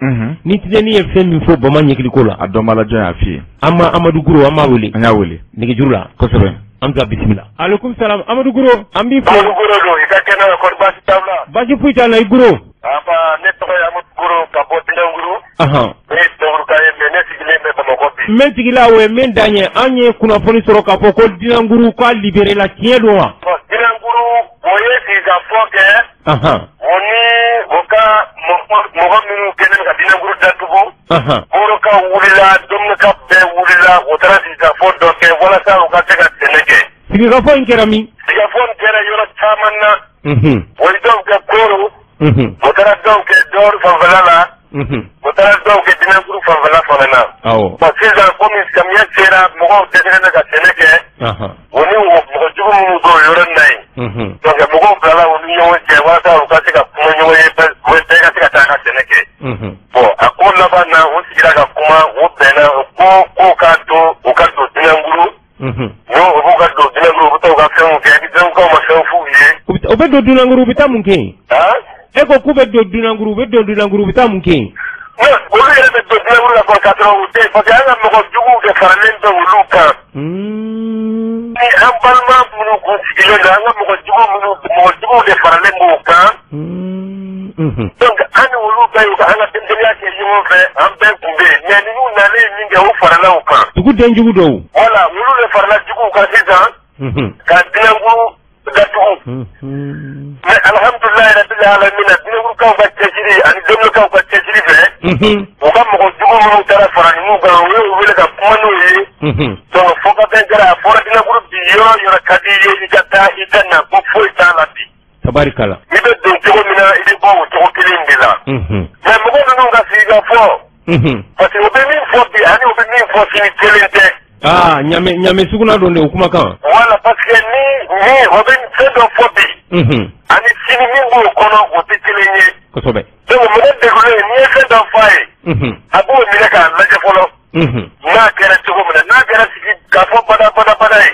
ni tinɛni ye fɛn min fɔ Bama ɲɛkiliko la a dɔn b'a la jɔn y'a f'i ye an ma Amadu Guro an b'a wele an y'a wele nɛgɛjuru la kosɛbɛ an ka bisimila alaikum salam Amadu Guro an b'i fɔ Amadu Guro don i ka kɛnɛ la kɔni baasi t'aw la baasi foyi t'an na i Guro ne tɔgɔ ye Amadu Guro ka bɔ Dinanguru ne ye Dinanguruka ye mais ne sigilen bɛ Bamakɔ bi n sigila o ye min dan ye an ye kunnafoni sɔrɔ k'a fɔ ko Dinanguru k'a libéré la tiɲɛ don wa Dinanguru o ye sigikafɔ kɛ o ni o ka mɔgɔ minnu kɛlen ka Dinanguru datugu Moroka wulila Dominika bɛɛ wulila o taara sigikafɔ dɔ kɛ walasa u ka se ka sɛnɛ kɛ sigikafɔ in kɛra min sigikafɔ in kɛra yɔrɔ caman na o ye dɔw kɛ Koro o taara dɔw kɛ Dɔɔri fanfɛla la o taara dɔw kɛ Dinanguru fanfɛla fana na sisan komi samiyɛ sera mɔgɔw dɛsɛlen bɛ ka sɛnɛ kɛ o ni mɔgɔ jugu minnu b'o yɔrɔ in na yen donc mɔgɔw bilala u ni ɲɔgɔn cɛ walasa u ka se ka kuma ɲɔgɔn ye bɛɛ ka se ka taa ka sɛnɛ kɛ a ko laban na u sigira ka kuma u bɛnna ko k'a to u ka don Dinanguru n'o u b'u ka don Dinanguru u bɛ taa u ka fɛnw kɛ ni Dinangurukaw ma fɛn f'u ye u bɛ don Dinanguru u bɛ taa mun kɛ yen e ko k'u bɛ don Dinanguru u bɛ don Dinanguru u bɛ taa mun kɛ yen olu yɛrɛ bɛ don Dinanguru la k'a sɔrɔ u tɛ parce que an ka mɔgɔ juguw de faralen bɛ olu kan ni an balima minnu kun sigilen don an ka mɔgɔ juguw de faralen b'u kan donc an ni olu bɛɛ y'u ka an ka denmisɛnniya kɛ ɲɔgɔn fɛ an bɛɛ kun bɛ yen mais ni n'u nalen min kɛ u farala u kan dugu den jugu dɔw voilà olu de farala juguw kan sisan ka Dinanguru datugu mais alhamdulilayi rabbil alamin Dinangurukaw ka cɛsiri ani Dominikaw ka cɛsiri fɛ u ka mɔgɔ jugu minnu taara fara ninnu kan u y'u wele ka kuma n'u ye donc fo ka fɛn kɛra a fɔra Dinanguru bi yɔrɔ yɔrɔ ka di i ye i ka taa i ka na ko foyi t'a la bi tabarikala i bɛ don cogo min na i bɛ bɔ o cogo kelen de la mais mɔgɔ ninnu ka sigikafɔ parce que u bɛ min fɔ bi ani u bɛ min fɔ sini kelen tɛ ɲame suguna don de o kumakan voilà parce que ni o bɛ fɛn dɔ fɔ bi ani sini min b'o kɔnɔ o tɛ kelen ye kosɛbɛ donc mɔgɔ degunnen n'i ye fɛn dɔ fɔ a ye a b'o minɛ k'a lajɛ fɔlɔ n'a kɛra cogo min na n'a kɛra sigi k'a fɔ bada ye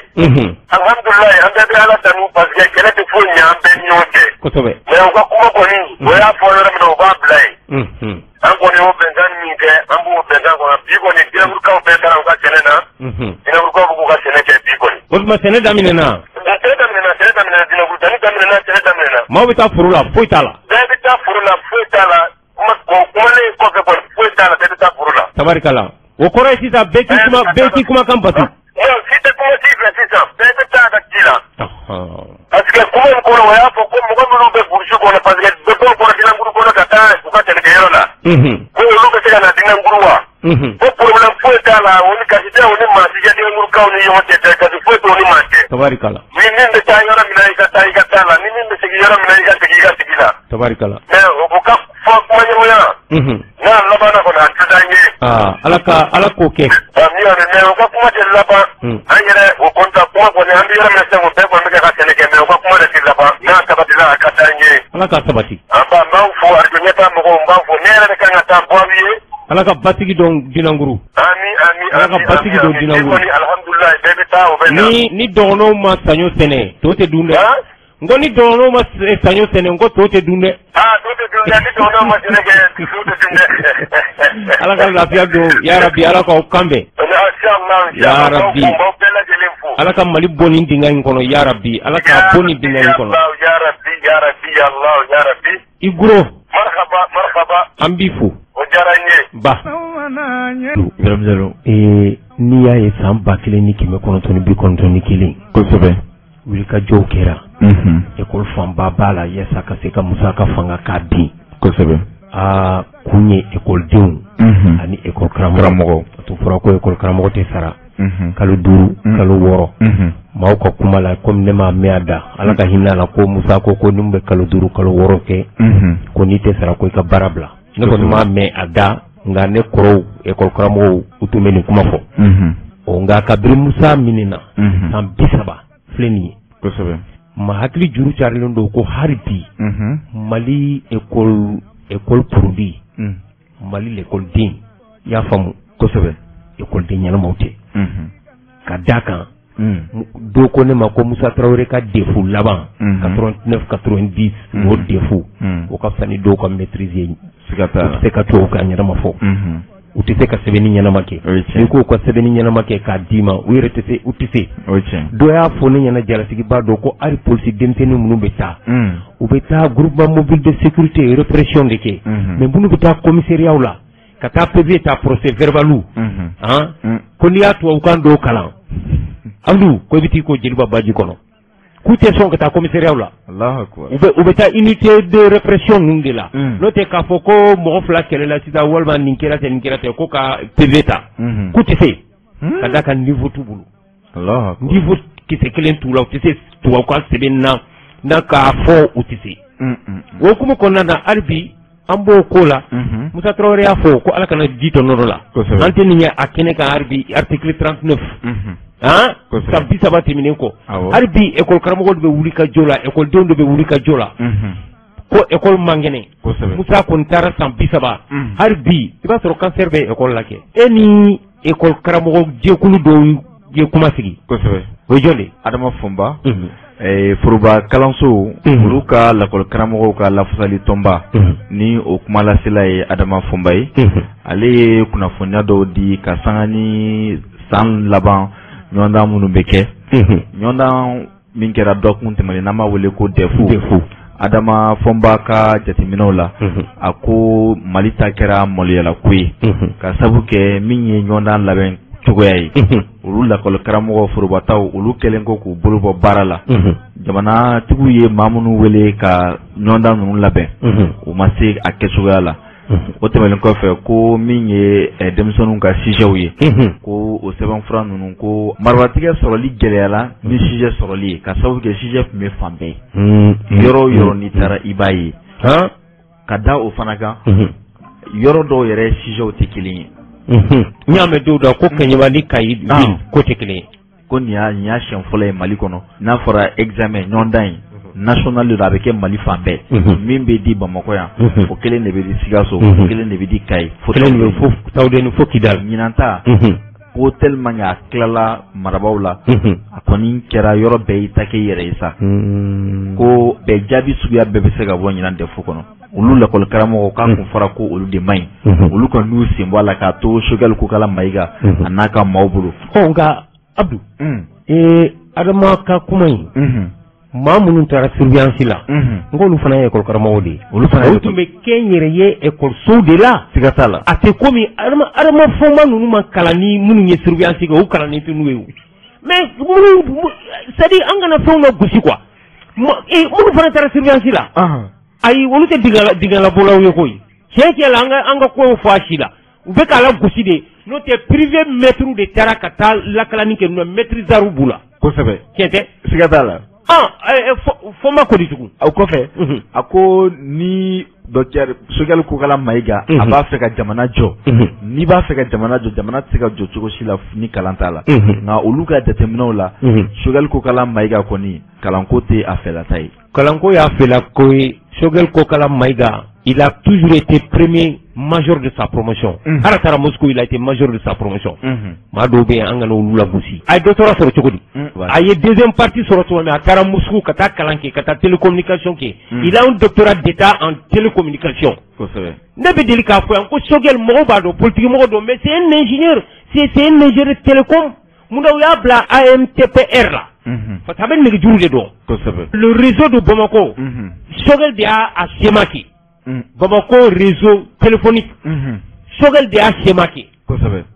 alhamdulilayi an bɛɛ bɛ ala tanu parce que kɛlɛ tɛ foyi ɲɛ an bɛɛ ni ɲɔgɔn cɛ kosɛbɛ mais u ka kuma kɔni o y'a fɔ yɔrɔ min na u b'a bila yen an kɔni y'o bɛnkan min kɛ an b'o bɛnkan kɔnɔ bi kɔni Dinangurukaw bɛɛ taara u ka sɛnɛ na Dinangurukaw b'u ka sɛnɛ kɛ bi kɔni o tuma sɛnɛ daminɛna Dinanguru sɛnɛ daminɛna maaw bɛ taa foro la foyi t'a la bɛɛ bɛ taa foro la foyi t'a la kumale kɔfɛ kɔni foyi t'a la bɛɛ bɛ taa foro la. Tabarikala. O kɔrɔ ye sisan bɛɛ k'i kumakan batu. Non si tɛ kuma si fɛ sisan bɛɛ bɛ taa ka ci la. Parce que kuma in kɔnɔ o y'a fɔ ko mɔgɔ minnu bɛ burusi kɔnɔ parce que bɛɛ b'o kɔnɔ dingɛnkuru kɔnɔ ka taa u ka sɛnɛkɛyɔrɔ la. Ko olu bɛ se ka na dingɛnkuru wa. Ko problème foyi t'a la o ni kasi tɛ o ni maa si dingɛnkurukaw ni ɲɔgɔn cɛ tɛ kasi foyi t'o ni maa cɛ. Tabarikala. Ni min bɛ taa yɔrɔ min na i ka taa la ni min bɛ segin yɔrɔ min na i ka segin la. Tabarikala. Mais o ka fɔ kuma ɲɔgɔnya. N'a labanna kɔni a tɛ taa ɲɛ. Ala k'o kɛ. Min yɛrɛ mais o ka kuma tɛ laban. An yɛrɛ o kɔnta kuma kɔni an bɛ yɔrɔ min sisan o bɛɛ kɔni bɛ kɛ ka sɛnɛ kɛ mais o ka kuma de tɛ laban n'a sabatila a ka taa ɲɛ. Ala ka sabati. An b'an fo arajo ɲɛtaa mɔgɔw n b'an fo ne yɛrɛ de kan ka taa bɔ aw ye. Ala ka basigi dɔn Dinankuru. Ami. Ala ka basigi dɔn Dinankuru. Alhamdulillah bɛɛ bɛ taa o bɛ na. Ni dɔgɔnɔw ma saɲɔ sɛnɛ to tɛ dun dɛ. N ko ni dɔgɔnɔw ma saɲɔ sɛnɛ n ko to tɛ dun dɛ. To tɛ dun dɛ ni dɔgɔnɔw ma sɛnɛ kɛ to tɛ dun dɛ. Ala ka lafiya don ya Rabbi Ala k'aw kan bɛn. Ya Rabbi. Ala ka Mali bɔ nin dingɛ in kɔnɔ ya Rabbi. Ala k'a bɔ nin dingɛ in kɔnɔ. Ya Rabbi. I guro. Marhaba. An b'i fo. O diyara n ye. Ba. N'i y'a ye san 1991. Kosɛbɛ. Wulikajɔw kɛra. École fanba b'a la yasa ka se ka musaka fanga k'a bin. Kosɛbɛ. Kun ye écoledenw ani école karamɔgɔ. To fɔra ko école karamɔgɔ tɛ sara. Kalo 5 kalo 6 maaw ka kuma la comme ne m'a mɛn a da Ala ka hinɛ la ko Musa ko ni mun bɛ kalo 5 kalo 6 kɛ ko n'i tɛ sara ko i ka baara bila ne kɔni m'a mɛn a da nka ne kɔrɔw école karamɔgɔw u tun bɛ nin kuma fɔ nka kabiri Musa minɛna san 30 filɛ nin ye kosɛbɛ ma hakili juru carilen don ko hali bi Mali école produit Mali l'écoleden i y'a faamu kosɛbɛ écoleden ɲɛnamaw tɛ ka da kan do ko ne ma ko Musa Traoré ka défaut laban 89 90 o défaut o ka fisa ni dɔw ka maîtriser se ka to ka ɲɛnama fɔ u tɛ se ka sɛbɛnni ɲɛnama kɛ n'i ko ka sɛbɛnni ɲɛnama kɛ k'a d'i ma u yɛrɛ tɛ se u tɛ se dɔ y'a fɔ ne ɲɛna jalasigiba dɔ ko hali polisi denmisɛnnin minnu bɛ taa u bɛ taa groupement mobile de sécurité répression de kɛ mais minnu bɛ taa commissariat la ka taa PV ta procès verbal ko n'i y'a tubabukan dɔw kalan Abdou ko i bɛ t'i ko Jeliba Baji kɔnɔ k'u tɛ sɔn ka taa commissariat la u bɛ taa unité de répression ninnu de la n'o tɛ k'a fɔ ko mɔgɔ 2 kɛlɛla sisan walima nin kɛra tɛ ko ka PV ta k'u tɛ se ka da ka niveau t'u bolo niveau kisɛ kelen t'u la u tɛ se tubabukan sɛbɛnni na k'a fɔ u tɛ se o hukumu kɔnɔna na hali bi an b'o ko la Musa Traoré y'a fɔ ko Ala kana ji tɔ nɔrɔ la an tɛ nin ye a kɛnɛ kan hali bi article 39 san 30 tɛmɛnen kɔ hali bi école karamɔgɔ dɔ bɛ wuli ka jɔ la écoledenw dɔ bɛ wuli ka jɔ la ko école man kɛnɛ Musa kɔni taara san 30 hali bi i b'a sɔrɔ cancer bɛ école la kɛ e ni école karamɔgɔ jɛkulu dɔw ye kuma sigi o ye jɔn de Adama Fɔnba foroba kalanso olu ka lakɔli karamɔgɔw ka lafasali tɔnba ni o kuma lasela ye Adama Fɔnba ye ale ye kunnafoniya dɔw di ka sanga ni san laban ɲɔgɔndan minnu bɛ kɛ ɲɔgɔndan min kɛra dɔgɔkun tɛmɛnen n'an b'a wele ko DEF Adama Fɔnba ka jateminɛw la a ko Mali ta kɛra maloyala ko ye ka sabu kɛ min ye ɲɔgɔndan labɛn cogoya ye olu lakɔli karamɔgɔ forobataw olu kɛlen ko k'u bolo bɔ baara la jamanatigiw ye maa minnu wele ka ɲɔgɔndan ninnu labɛn u ma se a kɛcogoya la o tɛmɛnen kɔfɛ ko min ye denmisɛnninw ka sijɛw ye ko o sɛbɛnfura ninnu ko marabatigɛ sɔrɔli gɛlɛyala ni sijɛ sɔrɔli ye ka sababu kɛ sijɛ tun bɛ fan bɛɛ yɔrɔ o yɔrɔ n'i taara i b'a ye ka da o fana kan yɔrɔ dɔw yɛrɛ sijɛw tɛ kelen ye n y'a mɛn dɔw da ko Kaɲɛba ni Kayi ko tɛ kelen ye ko nin y'a siɲɛ fɔlɔ ye Mali kɔnɔ n'a fɔra examen ɲɔgɔndan ye national de a bɛ kɛ Mali fan bɛɛ min bɛ di Bamakɔ yan o kelen de bɛ di Sikaso o kelen de bɛ di Kayi kelen de bɛ Tawudeni fo Kidali ɲinan ta ko tellement a tilala marabaw la a kɔni kɛra yɔrɔ bɛɛ y'i ta kɛ yɛrɛ ye sa ko bɛɛ jaabi suguya bɛɛ bɛ se ka bɔ ɲinan DEF kɔnɔ olu lakɔli karamɔgɔw k'a kun fɔra ko olu de man ɲi olu ka n'u sen bɔ a la k'a to Choguel Kokala Mayiga a n'a ka maaw bolo nka Abdou Adama ka kuma in maa minnu taara surveillance la ngolu fana ye école karamɔgɔw de olu tun bɛ kɛ n yɛrɛ ye écolesow de la siga t'a la a tɛ komi adama fɔnba ninnu ma kalan ni minnu ye surveillance kɛ u kalannen tɛ n'u ye mais minnu c'est à dire an kana fɛnw la gosi quoi minnu fana taara surveillance la ayi olu tɛ dingɛlabɔlaw ye koyi tiɲɛ tiɲɛ la an ka kow fɔ a si la u bɛ k'a la gosi de n'o tɛ privé maître de taara ka taa lakalani kɛ n'o maîtrisarw b'u la kosɛbɛ tiɲɛ tɛ siga t'a la fɔ ma kodi tugun o kɔfɛ a ko ni docteur Sogɛli Kokala Mayiga a b'a fɛ ka jamana jɔ n'i b'a fɛ ka jamana jɔ jamana tɛ se ka jɔ cogo si la ni kalan t'a la nka olu ka jateminɛw la Sogɛli Kokala Mayiga kɔni kalanko tɛ a fɛlata ye kalanko y'a fɛlako ye Sogɛli Kokala Mayiga il a toujours été premier major de sa promotion ala taara Moscou il a été major de sa promotion maa dɔw bɛ yen an kana olu la gosi a ye doctorat sɔrɔ cogo di a ye deuxième partie sɔrɔ cogo min a taara Moscou ka taa kalan kɛ ka taa télécommunication kɛ il a un doctorat d'état en télécommunication ne bɛ deli k'a fɔ yan ko Sogɛli mɔgɔw b'a dɔn politique mɔgɔ dɔn mais c'est un ingénieur c'est un ingénieur télécom munna u y'a bila AMTPR la parce que a bɛ nɛgɛjuru de dɔn le réseau de Bamako Sogɛli de y'a schéma kɛ Bamako réseau téléphonique Sogɛli de y'a schéma kɛ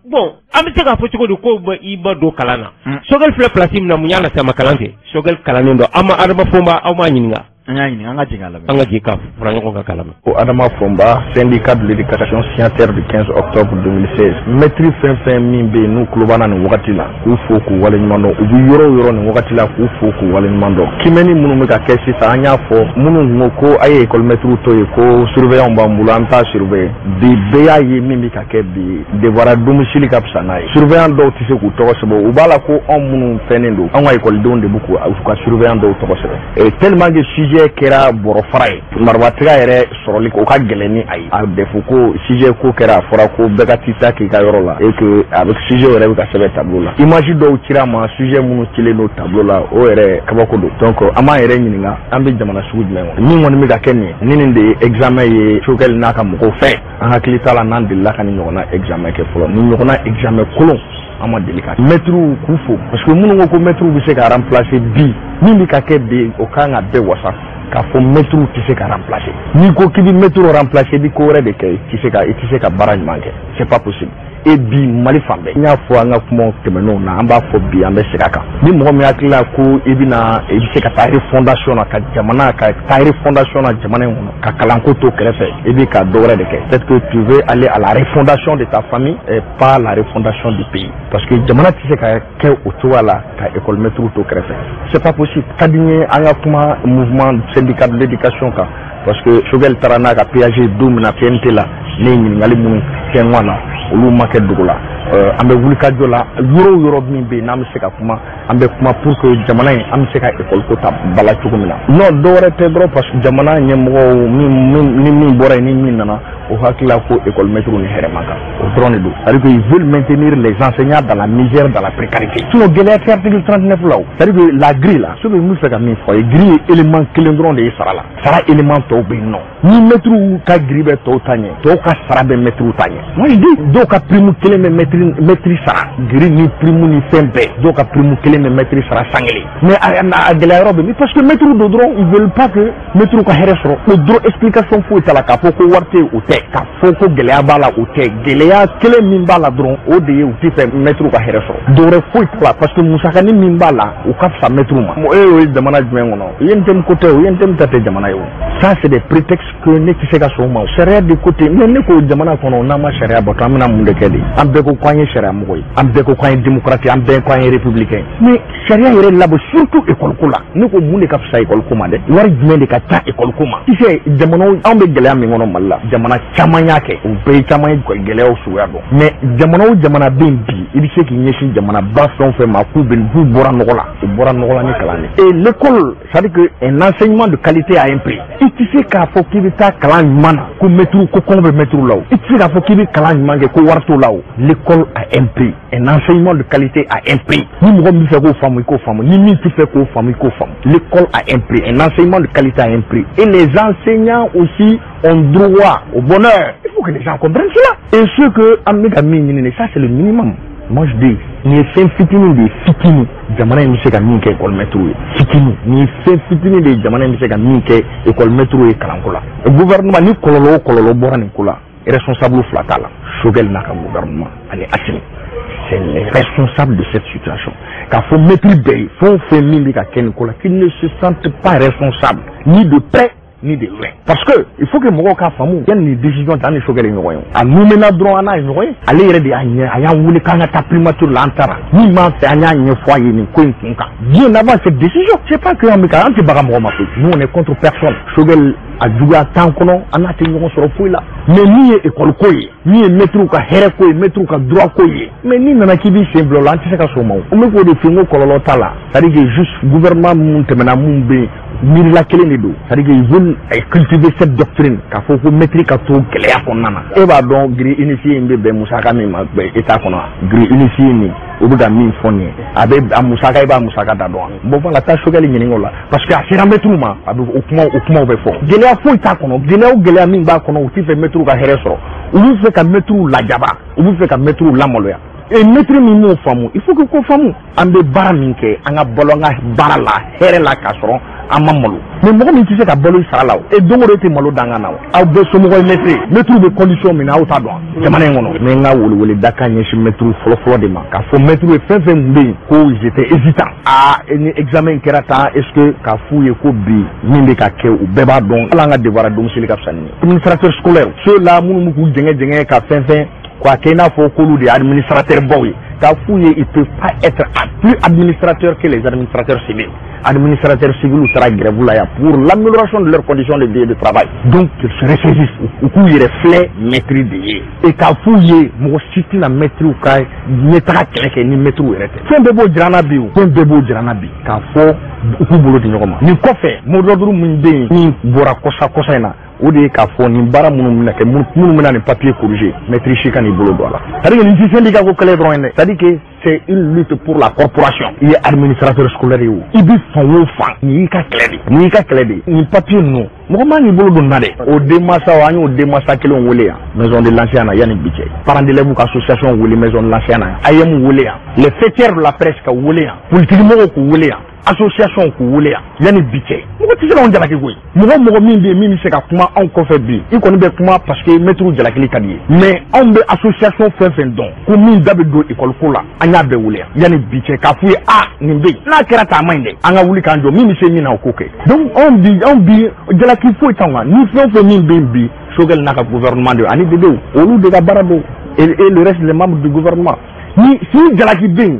bon an bɛ se k'a fɔ cogo di ko i ma don kalan na Sogɛli filɛ place min na mun y'a lase a ma kalan kɛ Sogɛli kalannen don Adama Fɔnba aw m'a ɲininka an y'a ɲininka an ka jigin a la an ka jigin ka fara ɲɔgɔn kan kalama ko Adama Fɔnba syndicat de l'éducation signataire du 15 octobre 2016 maître fɛn fɛn min bɛ yen n'u tulo b'an na nin wagati la k'u fo k'u waleɲuman dɔn u bɛ yɔrɔ o yɔrɔ nin wagati la k'u fo k'u waleɲuman dɔn kimɛni minnu bɛ ka kɛ sisan an y'a fɔ minnu ko a ye école maître to ye ko surveillant b'an bolo an t'a surveiller bi bɛɛ y'a ye min bɛ ka kɛ bi devoir domicile ka fisa n'a ye surveillant dɔw tɛ se k'u tɔgɔ sɛbɛn u b'a la ko anw minnu fɛnnen don anw ka écoledenw de b'u ka surveillant dɔw tɔgɔ sɛbɛn tellement que sujet kɛra bɔrɔfara ye marabatiga yɛrɛ sɔrɔli o ka gɛlɛn ni a ye a bɛ fɔ ko sujet ko kɛra a fɔra ko bɛɛ ka t'i ta k'i ka yɔrɔ la et que a bɛ sujet yɛrɛ bɛ ka sɛbɛn tableau la image dɔw cira ma sujet minnu cilen don tableau la o yɛrɛ kabako don donc an b'an yɛrɛ ɲininka an bɛ jamana sugu jumɛn kɔnɔ min kɔni bɛ ka kɛ nin nin de ye examen ye Sogɛli n'a ka mɔgɔw fɛ an hakili t'a la n'an delila ka nin ɲɔgɔnna examen kɛ fɔlɔ nin ɲɔgɔnna examen kolon an ma deli ka maîtres k'u fo parce que minnu ko maîtres bɛ se ka remplacer bi min bɛ ka kɛ bi o kan ka bɛɛ wasa k'a fɔ maîtres tɛ se ka remplacer n'i ko k'i bɛ maîtres remplacer i bɛ ko wɛrɛ de kɛ i tɛ se ka baara ɲuman kɛ c'est pas possible et bi Mali fan bɛɛ n y'a fɔ an ka kuma tɛmɛnenw na an b'a fɔ bi an bɛ segin a kan ni mɔgɔ min hakili la ko i bɛ se ka taa refondation na ka taa refondation na jamana in kɔnɔ ka kalanko to kɛrɛfɛ i bɛ ka dɔ wɛrɛ de kɛ peut-être que tu veux aller à la refondation de ta famille et pas la refondation du pays parce que jamana tɛ se ka kɛ o cogoya la ka école maître to kɛrɛfɛ c'est pas possible ka di n ye an ka kuma mouvement syndicat de l'éducation kan parce que Sogɛli taara n'a ka PAG don min na PNT la ne ye ɲininkali minnu kɛ n na olu ma kɛ dugu la an bɛ wuli ka jɔ la yɔrɔ o yɔrɔ min bɛ yen n'an bɛ se ka kuma an bɛ kuma pour que jamana in an bɛ se ka école ko ta bala cogo min na non dɔ wɛrɛ tɛ dɔrɔn parce que jamana ɲɛmɔgɔw ni min bɔra yen ni min nana o hakili la ko école maître ni hɛrɛ man kan o dɔrɔn de don c'est-à-dire qu'ils veulent maintenir les enseignants dans la misère dans la précarité sinon gɛlɛya tɛ article 39 la o c'est-à-dire que la grille la so bɛ min fɛ ka min fɔ ye grille ye élément kelen dɔrɔn de ye sara la sara élément tɔw bɛ yen nɔ ni maître ka grille bɛ tɔw ta ɲɛ tɔw ka sara bɛ maître ta ɲɛ moi je dis dɔw ka prime kelen bɛ maître sara grille ni prime ni fɛn bɛɛ dɔw ka prime kelen bɛ maître sara san kelen mais a gɛlɛya yɔrɔ bɛ min parce que maître do dɔrɔn ils veulent pas que maître ka hɛrɛ sɔrɔ o dɔrɔn explication foyi t'a la k'a fɔ ko wari tɛ o tɛ k'a fɔ ko gɛlɛya b'a la o tɛ gɛlɛya kelen min b'a la dɔrɔn o de ye u tɛ fɛ maître ka hɛrɛ sɔrɔ dɔwɛrɛ foyi t'a la parce que musakanin min b'a la o ka fisa maître ma e ye jamana jumɛn kɔnɔ UNTM ko tɛ o UNTM ta tɛ jamana ye o ça c'est des prétextes que ne tɛ se ka sɔn o ma sariya de côté mais ne ko jamana kɔnɔ n'an ma sariya bato an bɛna mun de kɛ de an bɛɛ ko k'an ye sariya mɔgɔ ye an bɛɛ ko k'an ye démocrate an bɛɛ ko an ye républicain mais sariya yɛrɛ labɔ surtout école ko la ne ko mun de ka fisa école ko ma dɛ wari jumɛn de ka ca école ko ma tu sais jamanaw anw bɛ gɛlɛya min kɔnɔ Mali la jamana caman y'a kɛ o bɛɛ ye caman ye gɛlɛyaw suguya dɔn mais jamana o jamana bɛ yen bi i bɛ se k'i ɲɛsin jamana ba fɛn o fɛn ma k'u bɔra nɔgɔ la u bɔra nɔgɔ la ni kalan de et l'école c'est-à-dire que un enseignement de qualité a un prix i tɛ se k'a fɔ k'i bɛ taa kalan ɲuman na ko maître ko kɔngɔ bɛ maître la o i tɛ se k'a fɔ k'i bɛ kalan ɲuman kɛ ko wari t'o la o l'école a un prix un enseignement de qualité a un prix ni mɔgɔ min bɛ fɛ k'o faamu i k'o faamu ni min tɛ fɛ k'o faamu i k'o faamu l'école a un prix un enseignement de qualité a un prix et les enseignants aussi ont droit au bonheur il faut que les gens comprennent cela et ce que an bɛ ka min ɲini ça c'est le minimum moi je dis ni ye fɛn fitinin de ye fitinin jamana in bɛ se ka min kɛ école-maître ye fitinin ni ye fɛn fitinin de ye jamana in bɛ se ka min kɛ école-maître ye kalanko la gouvernement ni kɔlɔlɔ o kɔlɔlɔ bɔra nin ko la responsable fila t'a la Choguel n'a ka gouvernement ani Assimi c'est les responsables de cette situation k'a fɔ maître bɛɛ ye fɛn o fɛn min bɛ ka kɛ nin ko la qu'il ne se sente pas responsable ni de près ni de loin parce que il faut que mɔgɔw k'a faamu yanni ni décision ta an ni Choguel ye ɲɔgɔn ye a numena dɔrɔn an n'a ye ɲɔgɔn ye ale yɛrɛ de y'a ɲɛ a y'an wele k'an ka taa primature la an taara min b'an fɛ an y'a ɲɛfɔ a ye nin ko in kun kan bien avant cette décision c'est pas que an bɛ ka an tɛ baga mɔgɔ ma koyi nous on est contre personne Choguel a juguya tan kɔnɔ an n'a tɛ ɲɔgɔn sɔrɔ foyi la mais min ye école ko ye min ye maître ka hɛrɛ ko ye maître ka droit ko ye mais ni nana k'i b'i sen bila o la an tɛ se ka sɔn o ma o bɛ k'o de fɔ n ko kɔlɔlɔ t'a la c'est à dire que juste gouvernement mun tɛmɛna mun bɛ yen miirila kelen de don c'est à dire que ils veulent cultiver cette doctrine k'a fɔ ko maître ka to gɛlɛya kɔnɔna na e b'a dɔn grille unifiée in bɛ bɛn musaka min ma état kɔnɔ grille unifiée nin o bɛ ka min fɔ nin ye a bɛ a musaka i b'a musaka da dɔn bon voilà taa Choguel ɲininka o la parce que a sera maître ma a bɛ o kumaw bɛ fɔ gɛlɛya foyi t'a kɔnɔ gɛlɛya o gɛlɛya min b'a kɔnɔ u t'i fɛ maître ka hɛrɛ sɔrɔ u b'u fɛ ka maître lajaba u b'u fɛ ka maître lamaloya et maître min m'o faamu il faut que ko faamu an bɛ baara min kɛ an ka balo an ka baara la hɛrɛ la k'a sɔrɔ an ma malo mais mɔgɔ min tɛ se ka balo i sara la o et don o don e tɛ malo dangan na o aw bɛɛ somɔgɔ ye maître bɛ condition min na aw t'a dɔn jamana in kɔnɔ mais n ka welewele da ka ɲɛsin maître fɔlɔfɔlɔ de ma k'a fɔ maître ye fɛn fɛn kun bɛ yen ko ils étaient hésitants ni examen kɛra tan est ce que k'a f'u ye ko bi min bɛ ka kɛ u bɛɛ b'a dɔn hali an ka devoir domicile ka fisa ni ye administrateur scolaire ceux là minnu bɛ k'u jɛngɛ ka fɛn fɛn k'a kɛ i n'a fɔ k'olu de ye administrateur baw ye k'a f'u ye ils peuvent pas être plus administrateurs que les administrateurs civils administrateurs civils sera grève là pour l'amélioration de leurs conditions de vie et de travail donc qu'ils se ressaisissent u k'u yɛrɛ filɛ maître de ye et k'a f'u ye mɔgɔ si tɛna maître ka ɲɛtaga kɛlɛ kɛ ni maître yɛrɛ tɛ fɛn bɛɛ b'o jira an na bi o fɛn bɛɛ b'o jira an na bi k'a fɔ u k'u bolo di ɲɔgɔn ma nin kɔfɛ mot d'ordre min bɛ yen min bɔra kɔsa in na o de ye k'a fɔ nin baara minnu bɛna kɛ minnu bɛna nin papier corriger maître si ka n'i bolo don a la c'est à dire que nin tɛ syndicat ko kɛlɛ dɔrɔn ye dɛ c'est à dire que c'est une lutte pour la corporation i ye administrateur scolaire ye o i bɛ fan o fan nin y'i ka kɛlɛ de nin y'i ka kɛlɛ de nin papier ninnu mɔgɔ man k'i bolo don na dɛ o denmansaw an y'o denmansa kelenw wele yan maison de l'ancien na yanni bi cɛ parents d'élèves ka association wele maison de l'ancien na AEM wele yan les fêtières de la presse ka wele yan politique mɔgɔw k'u wele yan association k'u wele yan yanni bi cɛ mɔgɔ tɛ se k'anw jalaki koyi mɔgɔ min bɛ yen min bɛ se ka kuma anw kɔfɛ bi i kɔni bɛ kuma parce que maître jalakili ka di ye mais anw bɛ association fɛn fɛn dɔn ko min da bɛ don école ko la an y'a bɛɛ wele yan yanni bi cɛ k'a f'u ye nin bɛ yen n'a kɛra tan a ma ɲi dɛ an ka wuli k'an jɔ min bɛ se min na o k'o kɛ donc anw bi jalaki foyi t'anw kan ni fɛn o fɛn min bɛ yen bi Choguel n'a ka gouvernement de ani dedew olu de ka baara don et le reste des membres du gouvernement ni jalaki bɛ yen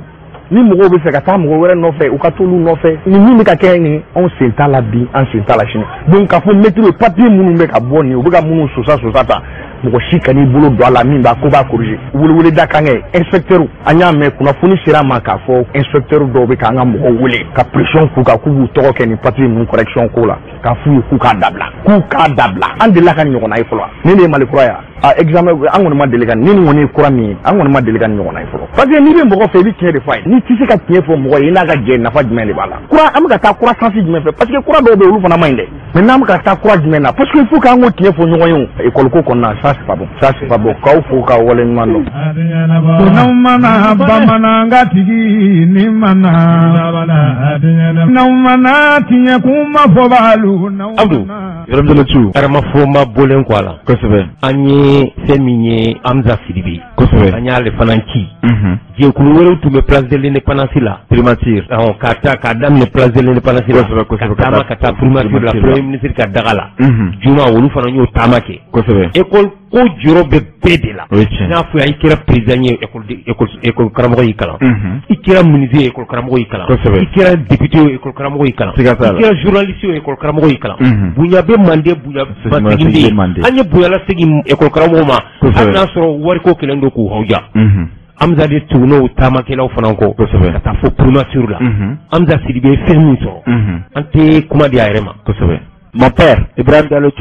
ni mɔgɔw bɛ fɛ ka taa mɔgɔ wɛrɛ nɔfɛ u ka t'olu nɔfɛ ni min bɛ ka kɛ nin anw sen t'a la bi an sen t'a la sini donc k'a fɔ maître papier minnu bɛ ka bɔ nin u bɛ ka minnu sosa ta mɔgɔ si ka n'i bolo don a la min b'a ko b'a corriger welewele da kan kɛ inspecteur an y'a mɛn kunnafoni sera a ma k'a fɔ inspecteur dɔw bɛ k'an ka mɔgɔw wele ka pression k'u kan k'u b'u tɔgɔ kɛ nin papier ninnu correction ko la k'a f'u ye k'u k'a dabila an delila ka nin ɲɔgɔnna ye fɔlɔ ni ne ye Mali kura ye examen an kɔni ma deli ka ni nin kɔni ye kura min ye an kɔni ma deli ka nin ɲɔgɔnna ye fɔlɔ parce que n'i bɛ mɔgɔ fɛ i bɛ tiɲɛ de fɔ a ye n'i tɛ se ka tiɲɛ fɔ mɔgɔ ye i n'a ka jɛ nafa jumɛn de b'a la kura an bɛ ka taa kura sansi jumɛn fɛ parce que kura dɔw bɛ olu fana ma ɲi dɛ mais n'an bɛ ka taa kura jumɛn na parce que il faut k'an k'o tiɲɛ fɔ ɲɔgɔn ye o école ko kɔnɔna ça c'est pas bon k'aw fo k'aw wale ɲuman dɔn. n'aw mana bamanangatigi ni mana n'aw mana tiɲɛ kun ma fɔ b'alu. Abdou yɔrɔmdɔlɔtu aramafoma bɔlen kɔ a la kosɛbɛ an ye fɛn min ye Amza Sidibe kosɛbɛ an y'ale fana ci jɛkulu wɛrɛw tun bɛ place de l'indépendance la primature k'a daminɛ place de l'indépendance la ka taama ka taa primature la premier ministre ka daga la juma olu fana y'o taama kɛ kosɛbɛ école ko jɔyɔrɔ bɛ bɛɛ de la n'a fɔ i kɛra président ye école karamɔgɔ y'i kalan i kɛra ministre ye école karamɔgɔ y'i kalan i kɛra député ye école karamɔgɔ y'i kalan i kɛra journaliste ye école karamɔgɔ y'i kalan bonya bɛ mande bonya basegin de an ye bonya lasegin école karamɔgɔ ma hali n'a sɔrɔ wariko kelen don k'u hawuja Amza de tugunew taamakɛlaw fana kɔ ka taa fɔ primature la Amza Sidibe ye fɛn min sɔrɔ an tɛ kuma di a yɛrɛ ma kosɛbɛ. Mon père, Ibrahim Diallo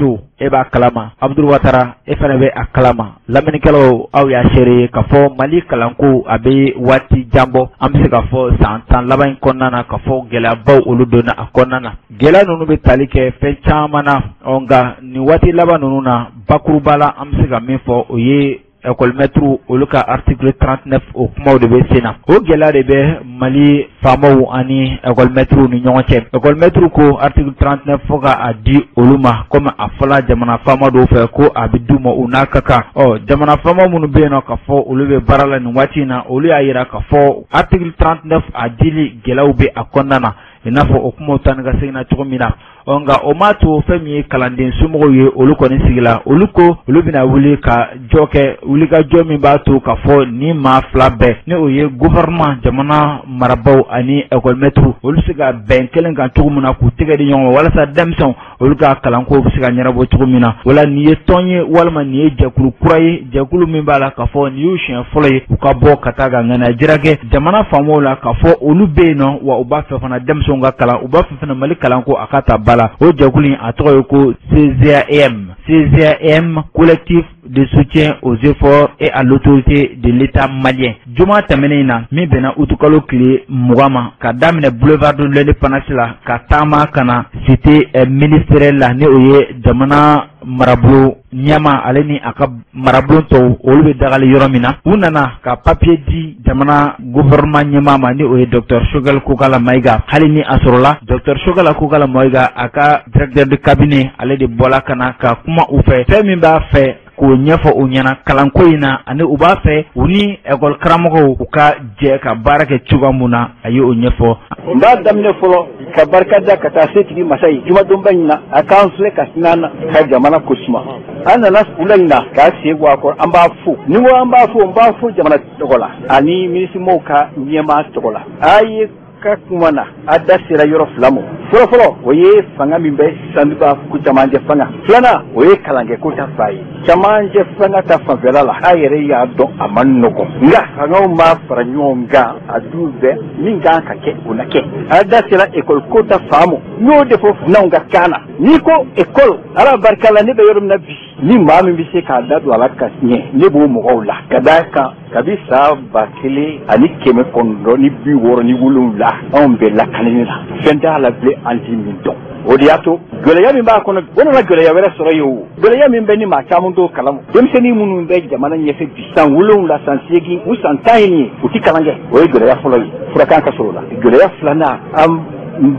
e b'a kalama, Abdou Ouattara e fana bɛ a kalama. Lamɛnnikɛlaw aw y'a seere k'a fɔ Mali kalanko a bɛ waati jan bɔ. An bɛ se k'a fɔ san 10 laban in kɔnɔna na k'a fɔ gɛlɛyabaw olu donna a kɔnɔna na. Gɛlɛya ninnu bɛ tali kɛ fɛn caman na nka nin waati laban ninnu na bakuruba la an bɛ se ka min fɔ o ye école-maître olu ka article 39 o kumaw de bɛ sen na o gɛlɛya de bɛ Mali faamaw ani école-maître ni ɲɔgɔn cɛ école-maître ko article 39 fo ka a di olu ma comme a fɔla jamana faama dɔw fɛ ko a bɛ d'u ma u n'a ka kan jamana faama minnu bɛ yen nɔ ka fɔ olu bɛ baara la nin waati in na olu y'a yira ka fɔ article 39 a dili gɛlɛyaw bɛ a kɔnɔna na i n'a fɔ o kumaw ta ni ka segin na cogo min na nka o m'a to fɛn min ye kalanden somɔgɔw ye olu kɔni sigila olu ko olu bɛna wuli ka jɔ kɛ wulikajɔ min b'a to ka fɔ ni maa fila bɛɛ ni o ye gouvernement jamana marabaaw ani école-maître olu se ka bɛn kelen kan cogo min na k'u tɛgɛ di ɲɔgɔn ma walasa denmisɛnw olu ka kalanko bɛ se ka ɲɛnabɔ cogo min na wala nin ye tɔn ye walima nin ye jɛkulu kura ye jɛkulu min b'a la ka fɔ nin y'u siɲɛ fɔlɔ ye u ka bɔ ka taa ka ŋanajira kɛ jamana faamaw la ka fɔ olu bɛ yen nɔ wa u b'a fɛ fana denmisɛnw ka kalan u b'a fɛ fana Mali kalanko a ka ta ba la o jɛkulu in a tɔgɔ ye ko CZAM collectif de soutien aux efforts et à l'autorité de l'État malien. Juma tɛmɛnen na min bɛnna utukalo tile 20 ma ka daminɛ boulevard de l'Indépendance la ka taama kana cité ministérielle la ni o ye jamana marabolo ɲɛma ale ni a ka marabolo tɔw olu bɛ dagali yɔrɔ min na u nana ka papier di jamana gouvernement ɲɛma ma ni o ye Dr Choguel Kokala Maïga hali ni a sɔrɔla Dr Choguel Kokala Maïga a ka directeur de cabinet ale de bɔla kana ka kuma u fɛ fɛn min b'a fɛ k'o ɲɛfɔ u ɲɛna kalanko in na ani u b'a fɛ u ni école karamɔgɔw u ka jɛ ka baara kɛ cogoya mun na a ye o ɲɛfɔ. N b'a daminɛ fɔlɔ ka barika da ka taa se tigi masa ye jumadonba in na a k'an filɛ ka sinana ka jamana ko suma an nana wula in na k'a sen bɔ a kɔrɔ an b'a fo ni ko an b'a fo n b'a fo jamana tɔgɔ la ani minisirimaw ka ɲɛmaa tɔgɔ la a ye ka kuma na a da sera yɔrɔ fila ma fɔlɔfɔlɔ o ye fanga min bɛ sisan b'a ko camancɛ fanga filanan o ye kalankɛ ko ta fa ye camancɛ fanga ta fanfɛla la a yɛrɛ y'a dɔn a ma nɔgɔn nka fangaw ma fara ɲɔgɔn kan a du bɛɛ min kan ka kɛ o na kɛ a da sera ekɔli ko ta fan ma n y'o de fɔ funanw ka kan na n'i ko ekɔli ala barika la ne bɛ yɔrɔ min na bi ni maa min bɛ se k'a da don a la ka ɲɛ ne b'o mɔgɔw la ka d'a kan kabi san 1967 ni 77 anw bɛ lakanani la fɛn t'a la bilen an ti min dɔn o de y'a to gɛlɛya min b'a kɔnɔ o nana gɛlɛya wɛrɛ sɔrɔ ye o gɛlɛya min bɛ ni maa caman t'o kalama denmisɛnnin minnu bɛ jamana ɲɛfɛ bi san 7 san 8 u san 10 ye u ti kalan kɛ o ye gɛlɛya fɔlɔ ye furakan ka sɔrɔ o la gɛlɛya filanan an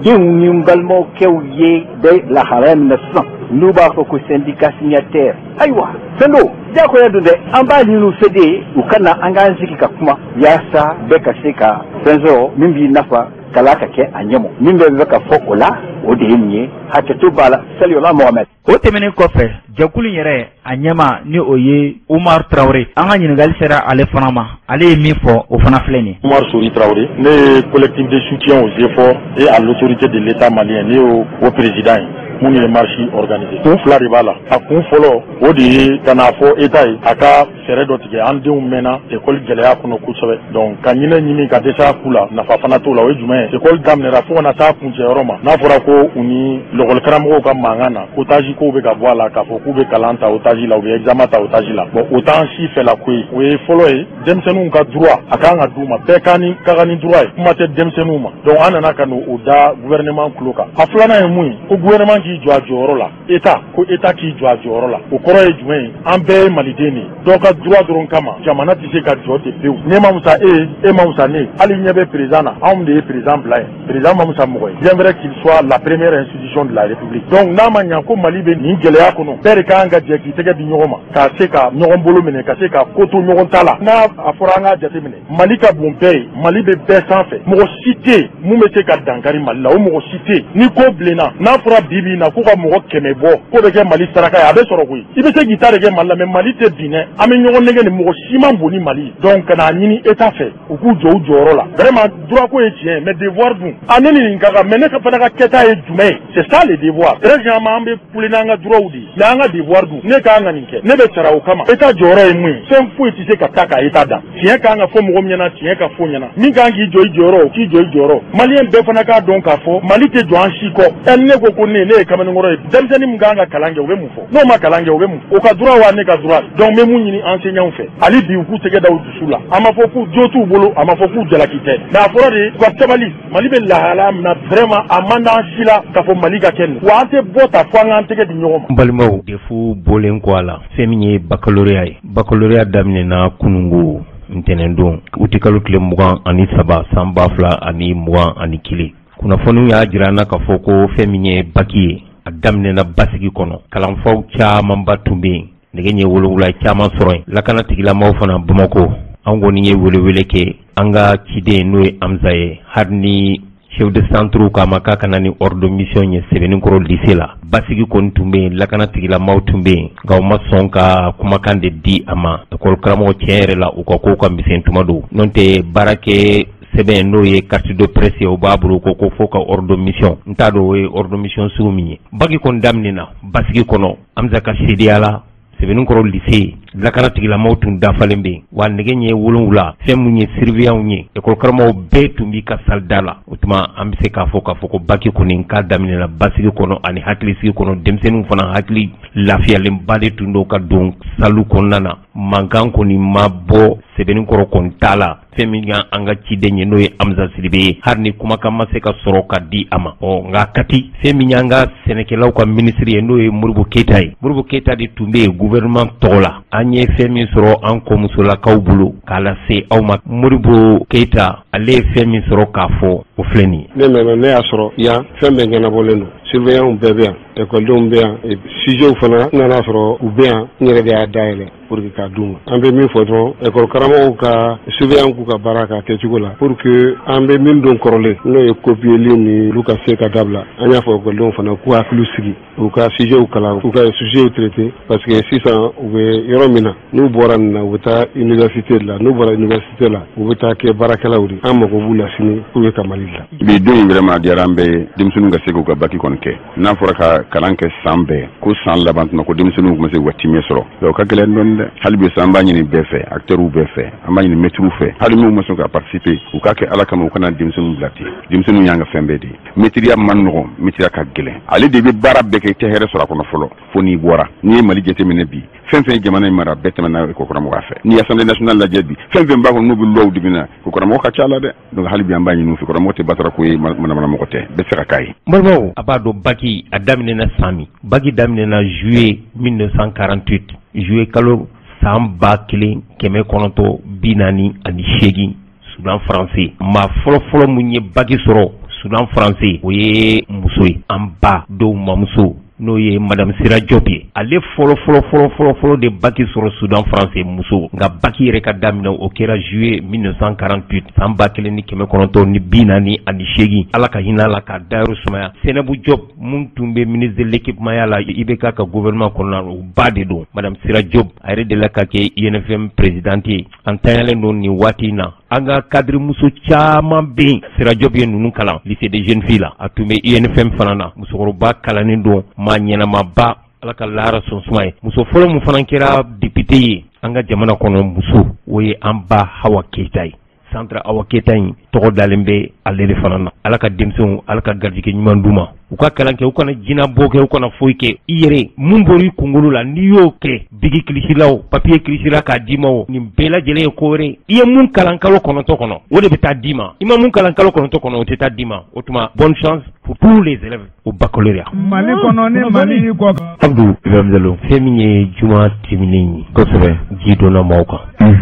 denw ni n balimakɛw ye bɛ lahalaya min na sisan n'u b'a fɔ ko syndicat signataire ayiwa fɛn do diyagoya don dɛ an b'a ɲini u fɛ de u ka na an k'an sigi ka kuma yaasa bɛɛ ka se ka fɛn sɔrɔ min b'i nafa kala ka kɛ a ɲɛmɔ min bɛ ka fɔ o la o de ye nin ye hakɛto b'a la Saliola Mohamed. O tɛmɛnen kɔfɛ jɛkulu in yɛrɛ a ɲɛma ni o ye Umar Traoré an ka ɲininkali sera ale fana ma ale ye min fɔ o fana filɛ nin. Umar Sori Traoré ne ye collectif de soutien aux efforts et à l'autorité de l'État malien ne y'o président ye mun ye marche organisé kun fila de b'a la a kun fɔlɔ o de ye ka n'a fɔ État ye a ka fɛɛrɛ dɔ tigɛ an denw mɛnna école gɛlɛya kɔnɔ kosɛbɛ donc ka ɲini ka dɛsɛ a ku la nafa fana t'o la o ye jumɛn ye école daminɛra fo ka na taa kuncɛyɔrɔ ma n'a fɔra ko u ni lɔgɔli karamɔgɔw ka mankan na otage kow bɛ ka bɔ a la k'a fɔ k'u bɛ kalan ta otage la u bɛ examen ta otage la bon o t'an si fɛla ko ye o ye fɔlɔ ye denmisɛnninw ka droit a kan ka d'u ma bɛɛ ka kan ni droit ye kuma tɛ denmisɛnninw ma donc an nana ka n'o da gouvernement tulo kan a filanan ye mun ye ko gouvernement k'i jɔ a jɔyɔrɔ la État ko État k'i jɔ a jɔyɔrɔ la o kɔrɔ ye jumɛn ye an bɛɛ ye maliden de dɔw ka droit dɔrɔn kama jamana tɛ se ka jɔ ten pewu ne ma musa e ma musa ne hali ɲɛ bɛ président na anw de ye président bila ye président ma musa mɔgɔ ye bien vrai qu'il soit la première institution de la République donc n'a ma ɲa ko Mali bɛ nin gɛlɛya kɔnɔ bɛɛ de kan ka jɛ k'i tɛgɛ di ɲɔgɔn ma ka se ka ɲɔgɔn bolo minɛ ka se ka ko to ɲɔgɔn ta la n'a a fɔra an k'a jateminɛ Mali ka bon bɛɛ ye Mali bɛ bɛɛ sanfɛ mɔgɔ si tɛ yen mun bɛ se ka dankari Mali la o mɔgɔ si tɛ yen ni ko bilenna n'a fɔra bi na ko ka mɔgɔ 100 bɔ ko bɛ kɛ Mali saraka ye a bɛ sɔrɔ koyi i bɛ se k'i ta de kɛ Mali la mais Mali tɛ bin dɛ an bɛ ɲɔgɔn nɛgɛ ni mɔgɔ si man bon ni Mali donc ka n'a ɲini État fɛ u k'u jɔ u jɔyɔrɔ la vraiment droit ko ye tiɲɛ mais devoir dun a ne nin ka kan mais ne ka fana ka kɛta ye jumɛn ye c'est ça le devoir très généralement an bɛ kule n'an ka droit de mais an ka devoir dun ne ka kan ka nin kɛ ne bɛ sara o kama État jɔyɔrɔ ye mun ye fɛn foyi tɛ se ka taa ka État dan tiɲɛ ka kan ka fɔ mɔgɔ min ɲɛna tiɲɛ ka fɔ ɲɛna min ka kan k'i jɔ i jɔyɔrɔ o k'i jɔ i jɔyɔrɔ maliyɛn bɛɛ fana k'a dɔn k'a fɔ Mali tɛ jɔ an si kɔ ne ko ko ne ye ye kamalenkɔrɔ ye denmisɛnnin min kan ka kalan kɛ u bɛ mun fɔ n'o ma kalan kɛ u bɛ mun o ka droit wa ne ka droit donc n bɛ mun ɲini enseignants fɛ hali bi u k'u tɛgɛ da u dusu la a ma fɔ k'u jo t'u bolo a ma fɔ k'u jalaki tɛ mais a fɔra de u ka sabali Mali bɛ lahala min na vraiment a man d'an si la k'a fɔ Mali ka kɛ nin wa an tɛ bɔ ta fɔ an k'an tɛgɛ di ɲɔgɔn ma. Balimaw defu bɔlen kɔ a la fɛn min ye baccalauréat ye baccalauréat daminɛna kunungo ntɛnɛn don uti kalo tile 23 san 2021 kunnafoniw y'a jira an na k'a fɔ ko fɛn min ye baki ye a daminɛna basigi kɔnɔ kalanfaw camanba tun bɛ yen nɛgɛ ɲɛ wolowula caman sɔrɔ yen lakana tigilamaaw fana Bamakɔ an kɔni ye welewele kɛ an ka ciden n'o ye Amza ye hali ni chef de centre k'a ma k'a kana ni ordre de mission ye Sɛbɛnnikɔrɔ lycée la basigi kɔni tun bɛ yen lakana tigilamaaw tun bɛ yen nka u ma sɔn ka kumakan de di a ma école karamɔgɔ tiɲɛ yɛrɛ la u ka kow ka misɛn tuma don n'o tɛ baara kɛ sɛbɛn n'o ye carte de presse o b'a bolo ko fo ka ordre de mission n t'a dɔn o ye ordre de mission sugu min ye bagi kɔni daminɛna basigi kɔnɔ Amza ka seedeya la Sɛbɛnnikɔrɔ lycée lakana tigilamaaw tun dafalen bɛ yen wa nɛgɛ ɲɛ wolonwula fɛn mun ye surveillant ye école karamɔgɔw bɛɛ tun b'i ka salle da la o tuma an bɛ se k'a fɔ ko baki kɔni k'a daminɛna basigi kɔnɔ ani hakilisigi kɔnɔ denmisɛnninw fana hakili lafiyalenba de tun don ka don salle kɔnɔna na mankan kɔni ma bɔ Sɛbɛnnikɔrɔ kɔni t'a la fɛn min an ka ciden ye n'o ye Amza Sidibe ye hali ni kumakan ma se ka sɔrɔ ka di a ma nka kati fɛn min an ka sɛnɛkɛlaw ka ministre ye n'o ye Modibo Keyita ye Modibo Keyita de tun bɛ yen gouvernement tɔgɔ la an ye fɛn min sɔrɔ an kɔmusolakaw bolo k'a lase aw ma Modibo Keyita ale ye fɛn min sɔrɔ k'a fɔ o filɛ nin ye. Ne y'a sɔrɔ yan fɛn bɛɛ ɲɛnabɔlen don surveillant bɛɛ bɛ yan écoledenw bɛ yan sujet fana nana sɔrɔ u bɛ yan n yɛrɛ de y'a dayɛlɛ pour que k'a d'u ma an bɛ min fɔ dɔrɔn école karamɔgɔw ka surveillant k'u ka baara k'a kɛcogo la pour que an bɛ min don kɔrɔlen n'o ye copierli ni olu ka se ka dabila an y'a fɔ écoledenw fana k'u hakili sigi u ka sujetw kalan u ka sujetw traité parce que sisan u bɛ yɔrɔ min na n'u bɔra nin na u bɛ taa université de la n'u bɔra université la u bɛ taa kɛ baarakɛlaw de an mago b'u la sini pour que ka Mali dilan. Bi don in vraiment diyara an bɛɛ ye denmisɛnninw ka se k'u ka baki kɔni kɛ n'a fɔra ka kalan kɛ san bɛɛ ko san laban tuma ko denmisɛnninw tun bɛ se k'u ka timɛ sɔrɔ o ka gɛlɛn dɔɔni dɛ hali bi an b'a ɲini bɛɛ fɛ acteurs bɛɛ fɛ an b'a ɲini maîtres fɛ hali minnu ma sɔn ka participer u k'a kɛ ala kama u kana denmisɛnninw bila ten denmisɛnninw y'an ka fɛn bɛɛ de ye maîtriya man nɔgɔn maîtriya ka gɛlɛn ale de bɛ baara bɛɛ kɛ i tɛ hɛrɛ sɔrɔ a kɔnɔ fɔlɔ fo n'i bɔra n'i ye Mali jateminɛ bi fɛn fɛn jamana in mara bɛɛ tɛmɛna école karamɔgɔya fɛ n'i ye assemblée nationale lajɛ bi fɛn fɛn b'a kɔnɔ n'u bɛ loi di na école karamɔgɔ ka ca la dɛ donc hali bi an b'a ɲini u fɛ karamɔgɔ tɛ batara ko ye manamɔgɔ tɛ bɛɛ se ka k'a ye. Balimaw a b'a dɔn baki a daminɛna san min baki daminɛna juillet 1948 juillet kalo san 1948 Soudan français maa fɔlɔfɔlɔ mun ye baki sɔrɔ Soudan français o ye muso ye an ba dɔw mamuso n'o ye Madame Sira Diop ye ale fɔlɔ de baki sɔrɔ Soudan français muso nka baki yɛrɛ ka daminɛ o kɛra juillet 1948 san 1948 ala ka hinɛ la ka dayɔrɔ sumaya Seynabou Diop mun tun bɛ ministre de l'équipement la IBK ka gouvernement kɔnɔna o ba de don Madame Sira Diop a yɛrɛ de la ka kɛ INFM présidente ye an tanyalen don nin waati in na an ka cadre muso caman bɛ yen Sira Diop ye ninnu kalan lycée des jeunes filles la a tun bɛ INFM fana na musokɔrɔba kalannen don maa ɲɛnamaba ala ka lahara sɔn suma ye muso fɔlɔ mun fana kɛra député ye an ka jamana kɔnɔ muso o ye an ba Hawa Keyita ye centre Hawa Keyita in tɔgɔ dalen bɛ ale de fana na ala ka denmisɛnw ala ka garijɛgɛ ɲuman d'u ma u ka kalan kɛ u kana jinabɔ kɛ u kana foyi kɛ i yɛrɛ mun bɔr'i kunkolo la n'i y'o kɛ bigi kilisilaw papier kilisila k'a d'i ma o nin bɛɛ lajɛlen ye ko wɛrɛ i ye mun kalan kalo 9 kɔnɔ o de bɛ taa d'i ma i ma mun kalan kalo 9 kɔnɔ o tɛ taa d'i ma o tuma bonne chance pour tous les élèves au baccalauréat. Mali kɔnɔ ni Mali kɔ. Abdou Ibrahim Diallo fɛn min ye juma tɛmɛnen ye kosɛbɛ ji donna maaw kan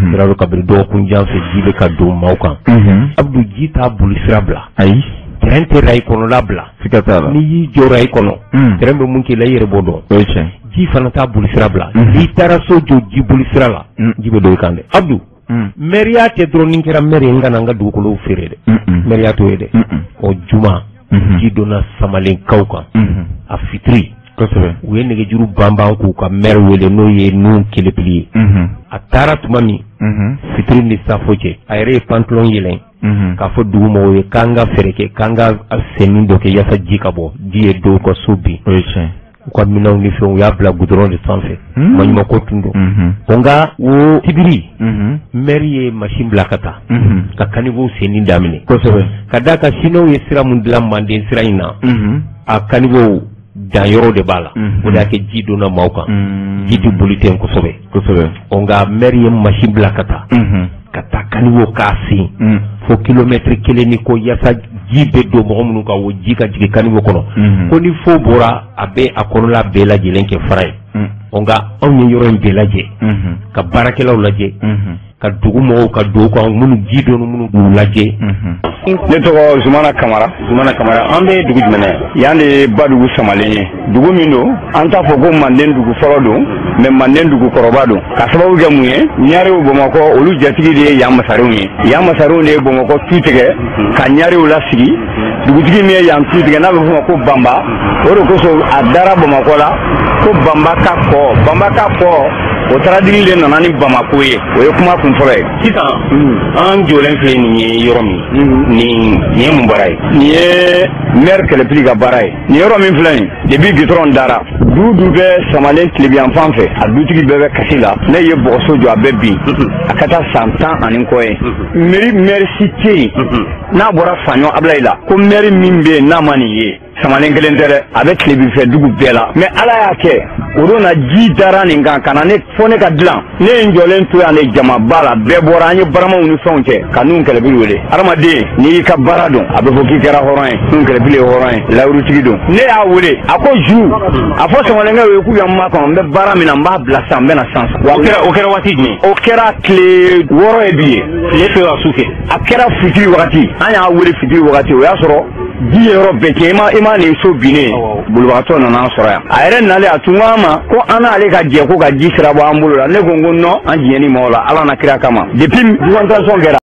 sira kabiri dɔgɔkun jan fɛ ji bɛ ka don maaw kan Abdou ji t'a boli sira bila ayi terrain tɛ rayi kɔnɔ labila n'i y'i jɔra i kɔnɔ terrain bɛ mun k'i la i yɛrɛ b'o dɔn ji fana t'a boli sira bila n'i taara so jɔ ji boli sira la ji bɛ don i kan dɛ Abdou mairia tɛ dɔrɔn ni kɛra maire ye n kana n ka dugukolow feere dɛ mairia t'o ye dɛ o juma ji donna Samalenkaw kan a fitiri u ye nɛgɛjuru banban k'u ka maire wele n'o ye Nuhu Kelepili ye a taara tuma min fitiri ni safo cɛ a yɛrɛ ye pantalon yɛlɛn k'a fɔ dugumɔgɔw ye k'an ka fɛɛrɛ kɛ k'an ka senni dɔ kɛ yaasa ji ka bɔ ji ye dɔw ka so bin u ka minɛnw ni fɛnw u y'a bila goudron de sanfɛ maɲumako tun don nka o tibiri maire ye machine bila ka taa ka caniveau senni daminɛ ka d'a kan Chinois ye sira mun dilan Manden sira in na a caniveau danyɔrɔ de b'a la o de y'a kɛ ji donna maaw kan ji tɛ boli ten kosɛbɛ nka maire ye machine bila ka taa kaniwo k'a sen fo kilomètre 1 ni ko yaasa ji bɛ don mɔgɔ minnu kan o ji ka jigin kaniwo kɔnɔ ko ni fo bɔra a bɛ a kɔnɔla bɛɛ lajɛlen kɛ fara ye nka anw ye yɔrɔ in bɛɛ lajɛ ka baarakɛlaw lajɛ ka dugu mɔgɔw ka don kan minnu ji don minnu k'u lajɛ. Ne tɔgɔ Zumana Kamara an bɛ dugu jumɛn yan de ba dugu Samalen ye dugu min don an t'a fɔ ko Manden dugu fɔlɔ don mais Manden dugu kɔrɔba don ka sababu kɛ mun ye Ɲarew Bamakɔ olu jatigi de ye yan masarenw ye yan masarenw de ye Bamakɔ tu tigɛ ka Ɲarew lasigi dugutigi min ye yan tu tigɛ n'a bɛ f'o ma ko Banba o de kosɔn a dara Bamakɔ la ko Banba ka kɔ o taradili de nana ni Bamako ye o ye kuma kun fɔlɔ ye sisan an jɔlen filɛ nin ye yɔrɔ min nin ye mun baara ye nin ye maire kɛlɛpili ka baara ye nin yɔrɔ min filɛ nin depuis goudron dara du bɛ Samalen tilebiyan fan fɛ a dutigi bɛɛ bɛ kasi la ne ye bɔgɔso jɔ a bɛ bin a ka taa san 10 ani kɔ ye maire si tɛ yen n'a bɔra Faɲɔ Abilayi la ko maire min bɛ yen n'a ma nin ye Samalen kelen tɛ dɛ a bɛ tilebinfɛ dugu bɛɛ la mais Ala y'a kɛ o don na ji dara nin kan ka na ne fɔ ne ka dilan ne ye n jɔlen to yan de jamaba la bɛɛ bɔra an ye baramaw ni fɛnw cɛ ka nun kɛlɛbili wele adamaden n'i y'i ka baara dɔn a bɛ fɔ k'i kɛra hɔrɔn ye nun kɛlɛbili ye hɔrɔn ye layurutigi don ne y'a wele a ko ju a fɔ Samalenkɛ ye k'u y'an makɔnɔ n bɛ baara min na n b'a bila san n bɛ na san wa o kɛra waati jumɛn o kɛra tile 6 ye bi ye tile fɛ ka su kɛ a kɛra fitiri wagati an y'a wele fitiri wagati o y'a sɔrɔ ji ye yɔrɔ bɛɛ cɛ i ma nin so binnen bolibagatɔ nana an sɔrɔ yan a yɛrɛ nalen a tun ko an ma ko an n'ale ka jɛ ko ka ji sira bɔ an bolo la ne ko non an diɲɛni ma o la Ala na kira kama depuis 2011 kɛra